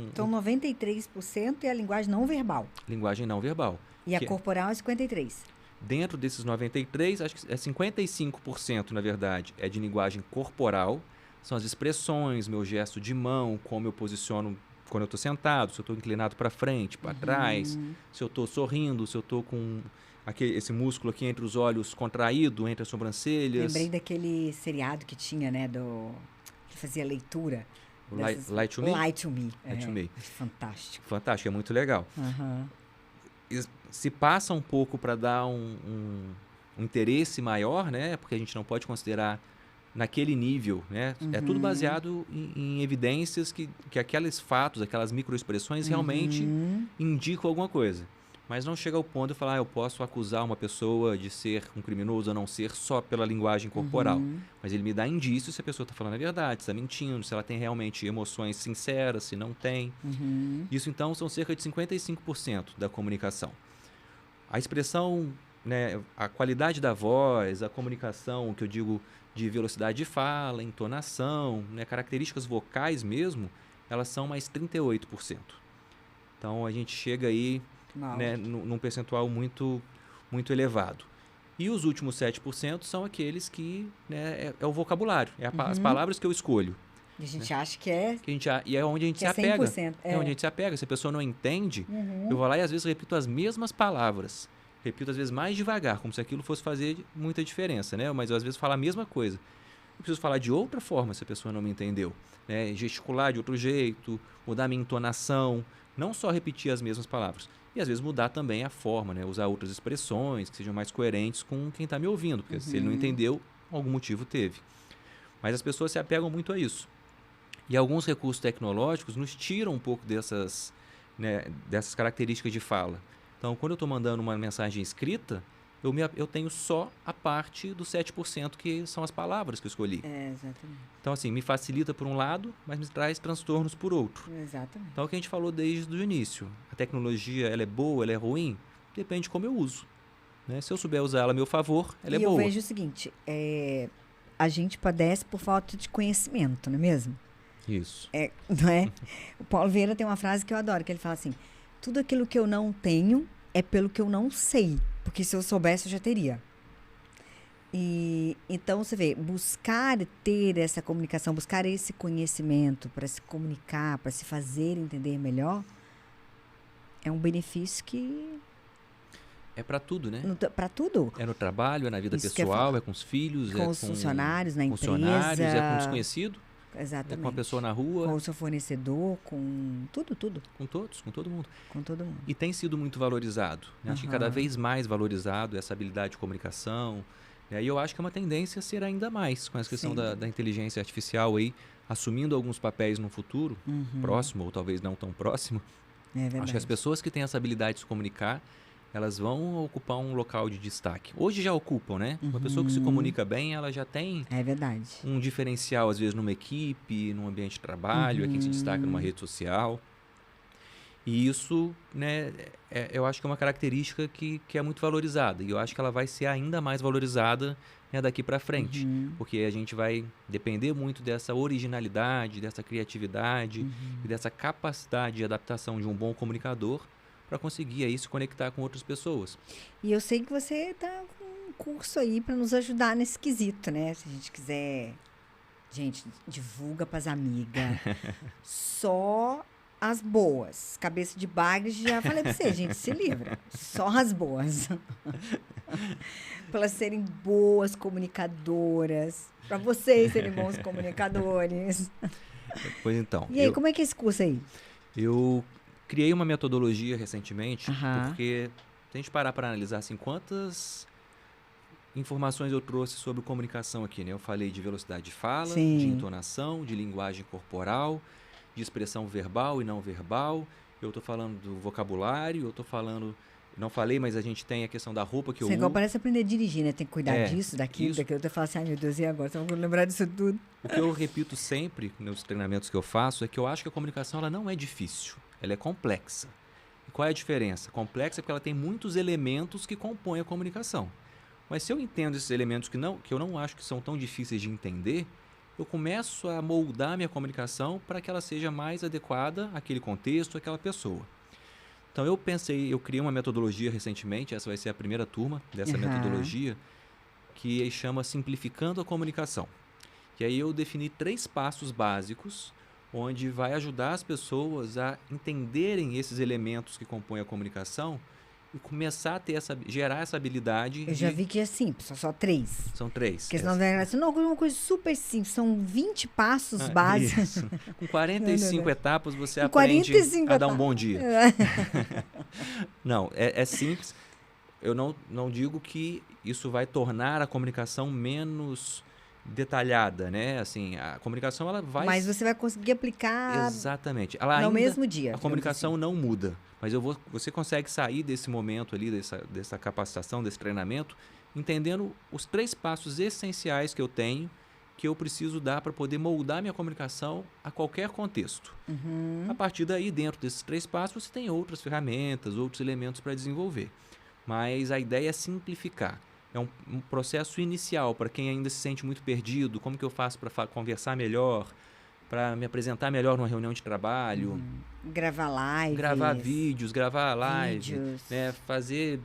[SPEAKER 1] Então, 93% é a linguagem não verbal.
[SPEAKER 2] Linguagem não verbal.
[SPEAKER 1] E a corporal é 53%.
[SPEAKER 2] Dentro desses 93%, acho que é 55%, na verdade, é de linguagem corporal. São as expressões, meu gesto de mão, como eu posiciono quando eu estou sentado, se eu estou inclinado para frente, para trás, se eu estou sorrindo, se eu estou com esse músculo aqui entre os olhos contraído, entre as sobrancelhas.
[SPEAKER 1] Lembrei daquele seriado que tinha, né, que fazia leitura.
[SPEAKER 2] Light to Me?
[SPEAKER 1] Light to Me.
[SPEAKER 2] Light to Me.
[SPEAKER 1] Fantástico.
[SPEAKER 2] Fantástico, é muito legal. Se passa um pouco para dar um interesse maior, né? Porque a gente não pode considerar naquele nível, né? É tudo baseado em evidências que aqueles fatos, aquelas microexpressões realmente indicam alguma coisa. Mas não chega ao ponto de falar, eu posso acusar uma pessoa de ser um criminoso ou não ser só pela linguagem corporal. Mas ele me dá indícios se a pessoa está falando a verdade, se está mentindo, se ela tem realmente emoções sinceras, se não tem. Isso, então, são cerca de 55% da comunicação. A expressão, né, a qualidade da voz, a comunicação, que eu digo de velocidade de fala, entonação, né, características vocais mesmo, elas são mais 38%. Então, a gente chega aí, né, num percentual muito, muito elevado. E os últimos 7% são aqueles que, né, é o vocabulário, as palavras que eu escolho.
[SPEAKER 1] E a gente acha que é...
[SPEAKER 2] E é onde a gente se apega.
[SPEAKER 1] 100%,
[SPEAKER 2] é onde a gente se apega. Se a pessoa não entende, eu vou lá e às vezes repito as mesmas palavras. Repito às vezes mais devagar, como se aquilo fosse fazer muita diferença, né? Mas eu às vezes falo a mesma coisa. Eu preciso falar de outra forma se a pessoa não me entendeu, né? Gesticular de outro jeito, mudar minha entonação, não só repetir as mesmas palavras. E às vezes mudar também a forma, né? Usar outras expressões que sejam mais coerentes com quem está me ouvindo, porque se ele não entendeu, algum motivo teve. Mas as pessoas se apegam muito a isso. E alguns recursos tecnológicos nos tiram um pouco dessas, né, dessas características de fala. Então, quando eu estou mandando uma mensagem escrita, eu tenho só a parte dos 7% que são as palavras que eu escolhi.
[SPEAKER 1] Exatamente.
[SPEAKER 2] Então, assim, me facilita por um lado, mas me traz transtornos por outro.
[SPEAKER 1] Exatamente.
[SPEAKER 2] Então, é o que a gente falou desde o início. A tecnologia, ela é boa, ela é ruim? Depende de como eu uso. Né? Se eu souber usar ela a meu favor, ela é boa.
[SPEAKER 1] E eu vejo o seguinte, a gente padece por falta de conhecimento, não é mesmo?
[SPEAKER 2] Isso.
[SPEAKER 1] Não é? O Paulo Vieira tem uma frase que eu adoro, que ele fala assim, tudo aquilo que eu não tenho é pelo que eu não sei, porque se eu soubesse eu já teria. E então você vê, buscar ter essa comunicação, buscar esse conhecimento para se comunicar, para se fazer entender melhor, é um benefício que...
[SPEAKER 2] É para tudo, né?
[SPEAKER 1] Para tudo.
[SPEAKER 2] É no trabalho, é na vida
[SPEAKER 1] Isso
[SPEAKER 2] pessoal, é com os filhos,
[SPEAKER 1] com os funcionários, na
[SPEAKER 2] funcionários,
[SPEAKER 1] empresa.
[SPEAKER 2] é com desconhecido,
[SPEAKER 1] exatamente.
[SPEAKER 2] é com a pessoa na rua.
[SPEAKER 1] Com o seu fornecedor, com tudo.
[SPEAKER 2] Com todos, com todo mundo.
[SPEAKER 1] Com todo mundo.
[SPEAKER 2] E tem sido muito valorizado. Né? Acho que cada vez mais valorizado essa habilidade de comunicação. Né? E eu acho que é uma tendência a ser ainda mais com essa questão da inteligência artificial aí, assumindo alguns papéis no futuro, próximo ou talvez não tão próximo.
[SPEAKER 1] É verdade.
[SPEAKER 2] Acho que as pessoas que têm essa habilidade de se comunicar, elas vão ocupar um local de destaque. Hoje já ocupam, né? Uma pessoa que se comunica bem, ela já tem um diferencial, às vezes, numa equipe, num ambiente de trabalho, é quem se destaca numa rede social. E isso, né, eu acho que é uma característica que é muito valorizada. E eu acho que ela vai ser ainda mais valorizada, né, daqui para frente. Porque a gente vai depender muito dessa originalidade, dessa criatividade e dessa capacidade de adaptação de um bom comunicador para conseguir aí se conectar com outras pessoas.
[SPEAKER 1] E eu sei que você tá com um curso aí para nos ajudar nesse quesito, né? Se a gente quiser... Gente, divulga pras amigas. Só as boas. Cabeça de bagre, já falei pra você, gente, se livra. Só as boas. Para elas serem boas comunicadoras. Para vocês serem bons comunicadores.
[SPEAKER 2] Pois então.
[SPEAKER 1] E aí, como é que é esse curso aí?
[SPEAKER 2] Eu criei uma metodologia recentemente, porque se a gente parar para analisar assim, quantas informações eu trouxe sobre comunicação aqui, né? Eu falei de velocidade de fala, de entonação, de linguagem corporal, de expressão verbal e não verbal. Eu estou falando do vocabulário, eu estou falando... Não falei, mas a gente tem a questão da roupa que eu uso.
[SPEAKER 1] Você igual parece aprender a dirigir, né? Tem que cuidar disso, daquilo. Eu falo assim, ai meu Deus, e agora? Você vai lembrar disso tudo.
[SPEAKER 2] O que eu repito sempre nos treinamentos que eu faço é que eu acho que a comunicação ela não é difícil. Ela é complexa. E qual é a diferença? Complexa porque ela tem muitos elementos que compõem a comunicação. Mas se eu entendo esses elementos que eu não acho que são tão difíceis de entender, eu começo a moldar minha comunicação para que ela seja mais adequada àquele contexto, àquela pessoa. Então eu criei uma metodologia recentemente, essa vai ser a primeira turma dessa metodologia, que chama Simplificando a Comunicação. E aí eu defini 3 passos básicos onde vai ajudar as pessoas a entenderem esses elementos que compõem a comunicação e começar a gerar essa habilidade.
[SPEAKER 1] Eu já vi que é simples, são só 3.
[SPEAKER 2] São 3.
[SPEAKER 1] Porque senão não, uma coisa super simples, são 20 passos básicos.
[SPEAKER 2] Isso. Com 45 etapas você aprende a dar um bom dia. Não, é simples. Eu não digo que isso vai tornar a comunicação menos detalhada, né? Assim, a comunicação ela vai...
[SPEAKER 1] Mas você vai conseguir aplicar...
[SPEAKER 2] Exatamente.
[SPEAKER 1] No mesmo dia.
[SPEAKER 2] A comunicação não muda, mas você consegue sair desse momento ali, dessa capacitação, desse treinamento, entendendo os 3 passos essenciais que eu tenho, que eu preciso dar para poder moldar minha comunicação a qualquer contexto. A partir daí, dentro desses 3 passos, você tem outras ferramentas, outros elementos para desenvolver. Mas a ideia é simplificar. É um processo inicial para quem ainda se sente muito perdido. Como que eu faço para conversar melhor, para me apresentar melhor numa reunião de trabalho?
[SPEAKER 1] Gravar lives.
[SPEAKER 2] Gravar vídeos, gravar lives. Né, fazer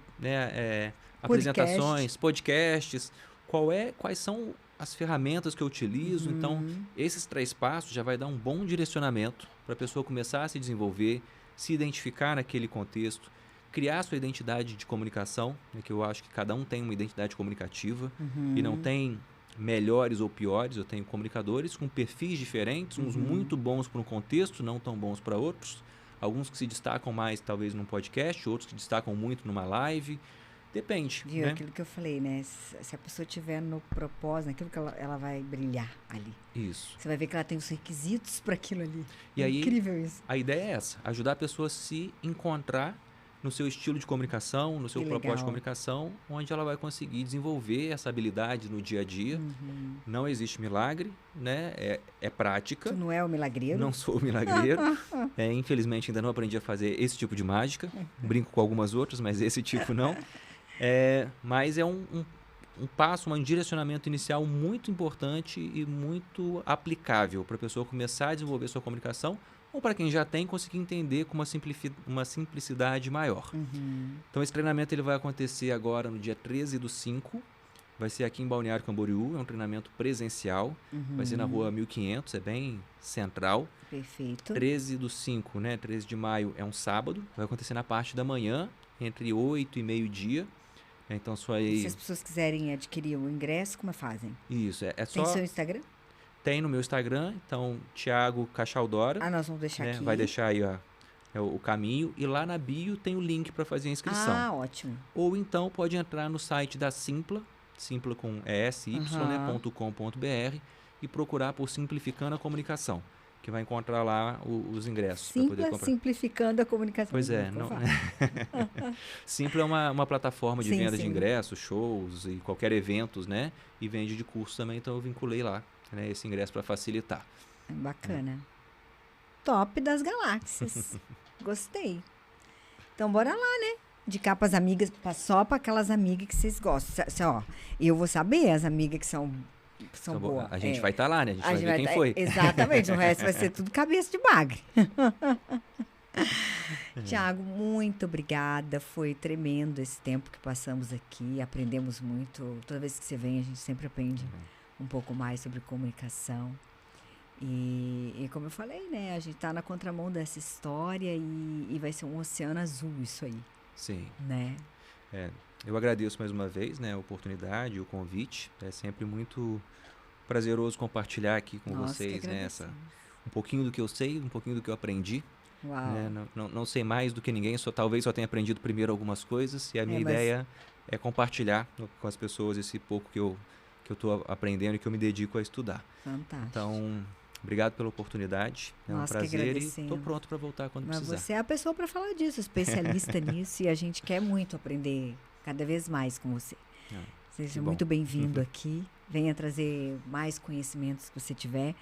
[SPEAKER 2] apresentações, podcasts. Quais são as ferramentas que eu utilizo? Então, esses 3 passos já vai dar um bom direcionamento para a pessoa começar a se desenvolver, se identificar naquele contexto, criar sua identidade de comunicação, né, que eu acho que cada um tem uma identidade comunicativa e não tem melhores ou piores. Eu tenho comunicadores com perfis diferentes, uns muito bons para um contexto, não tão bons para outros. Alguns que se destacam mais, talvez, num podcast, outros que destacam muito numa live. Depende,
[SPEAKER 1] Viu?
[SPEAKER 2] né?
[SPEAKER 1] Aquilo que eu falei, né? Se a pessoa tiver no propósito, naquilo que ela vai brilhar ali.
[SPEAKER 2] Isso.
[SPEAKER 1] Você vai ver que ela tem os requisitos para aquilo ali.
[SPEAKER 2] E aí,
[SPEAKER 1] incrível isso.
[SPEAKER 2] a ideia é essa, ajudar a pessoa a se encontrar no seu estilo de comunicação, no seu
[SPEAKER 1] Que
[SPEAKER 2] propósito
[SPEAKER 1] legal.
[SPEAKER 2] de comunicação, onde ela vai conseguir desenvolver essa habilidade no dia a dia. Não existe milagre, né? É prática.
[SPEAKER 1] Tu não é o milagreiro?
[SPEAKER 2] Não sou milagreiro. Infelizmente, ainda não aprendi a fazer esse tipo de mágica. Brinco com algumas outras, mas esse tipo não. Mas é um passo, um direcionamento inicial muito importante e muito aplicável para a pessoa começar a desenvolver sua comunicação, ou para quem já tem, conseguir entender com uma simplicidade maior. Então, esse treinamento ele vai acontecer agora no dia 13/5. Vai ser aqui em Balneário Camboriú. É um treinamento presencial. Vai ser na rua 1500, é bem central.
[SPEAKER 1] Perfeito.
[SPEAKER 2] 13/5, né? 13 de maio é um sábado. Vai acontecer na parte da manhã, entre 8 e meio-dia. Então, só aí...
[SPEAKER 1] Se as pessoas quiserem adquirir o ingresso, como fazem?
[SPEAKER 2] Isso, é
[SPEAKER 1] Tem
[SPEAKER 2] só...
[SPEAKER 1] seu Instagram?
[SPEAKER 2] Tem no meu Instagram, então, Thiago Cachaldora.
[SPEAKER 1] Nós vamos deixar aqui.
[SPEAKER 2] Vai deixar aí o caminho. E lá na bio tem o link para fazer a inscrição.
[SPEAKER 1] Ah, ótimo.
[SPEAKER 2] Ou então pode entrar no site da Simpla, Simpla com ESY, né, .com.br, e procurar por Simplificando a Comunicação, que vai encontrar lá os ingressos para poder comprar.
[SPEAKER 1] Simplificando a comunicação.
[SPEAKER 2] Pois é. Simpla é uma plataforma de venda de ingressos, shows e qualquer eventos, né? E vende de curso também, então eu vinculei lá, né, esse ingresso para facilitar.
[SPEAKER 1] Bacana. Top das galáxias. Gostei. Então, bora lá, né? Indicar para as amigas, só para aquelas amigas que vocês gostam. Eu vou saber as amigas que são boas.
[SPEAKER 2] A gente vai estar lá, né? A gente vai ver quem foi.
[SPEAKER 1] Exatamente. O resto vai ser tudo cabeça de bagre. Thiago, muito obrigada. Foi tremendo esse tempo que passamos aqui. Aprendemos muito. Toda vez que você vem, a gente sempre aprende um pouco mais sobre comunicação. E como eu falei, né? A gente tá na contramão dessa história e vai ser um oceano azul isso aí.
[SPEAKER 2] Sim.
[SPEAKER 1] Né?
[SPEAKER 2] Eu agradeço mais uma vez, né, a oportunidade, o convite. É sempre muito prazeroso compartilhar aqui com vocês, né, um pouquinho do que eu sei, um pouquinho do que eu aprendi.
[SPEAKER 1] Uau.
[SPEAKER 2] Né? Não sei mais do que ninguém, talvez só tenha aprendido primeiro algumas coisas, e a minha ideia é compartilhar com as pessoas esse pouco que eu estou aprendendo e que eu me dedico a estudar.
[SPEAKER 1] Fantástico.
[SPEAKER 2] Então, obrigado pela oportunidade, é um prazer e estou pronto para voltar quando precisar.
[SPEAKER 1] Mas você é a pessoa para falar disso, especialista nisso, e a gente quer muito aprender cada vez mais com você. Seja muito bem-vindo aqui, venha trazer mais conhecimentos que você tiver.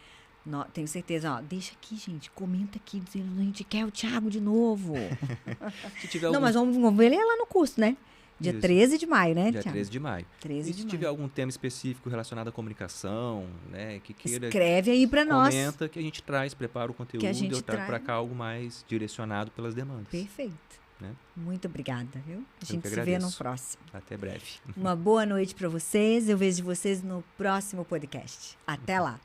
[SPEAKER 1] Tenho certeza, deixa aqui, gente, comenta aqui, dizendo a gente quer o Thiago de novo.
[SPEAKER 2] Se tiver
[SPEAKER 1] mas vamos ver ele lá no curso, né? Dia 13 de maio, né,
[SPEAKER 2] Dia
[SPEAKER 1] Thiago?
[SPEAKER 2] 13 de maio.
[SPEAKER 1] 13
[SPEAKER 2] e se tiver algum tema específico relacionado à comunicação, né, que queira...
[SPEAKER 1] Escreve aí para nós.
[SPEAKER 2] Comenta que a gente prepara o conteúdo e eu trago para cá algo mais direcionado pelas demandas.
[SPEAKER 1] Perfeito.
[SPEAKER 2] Né?
[SPEAKER 1] Muito obrigada, viu? A gente se vê no próximo.
[SPEAKER 2] Até breve.
[SPEAKER 1] Uma boa noite para vocês. Eu vejo vocês no próximo podcast. Até lá.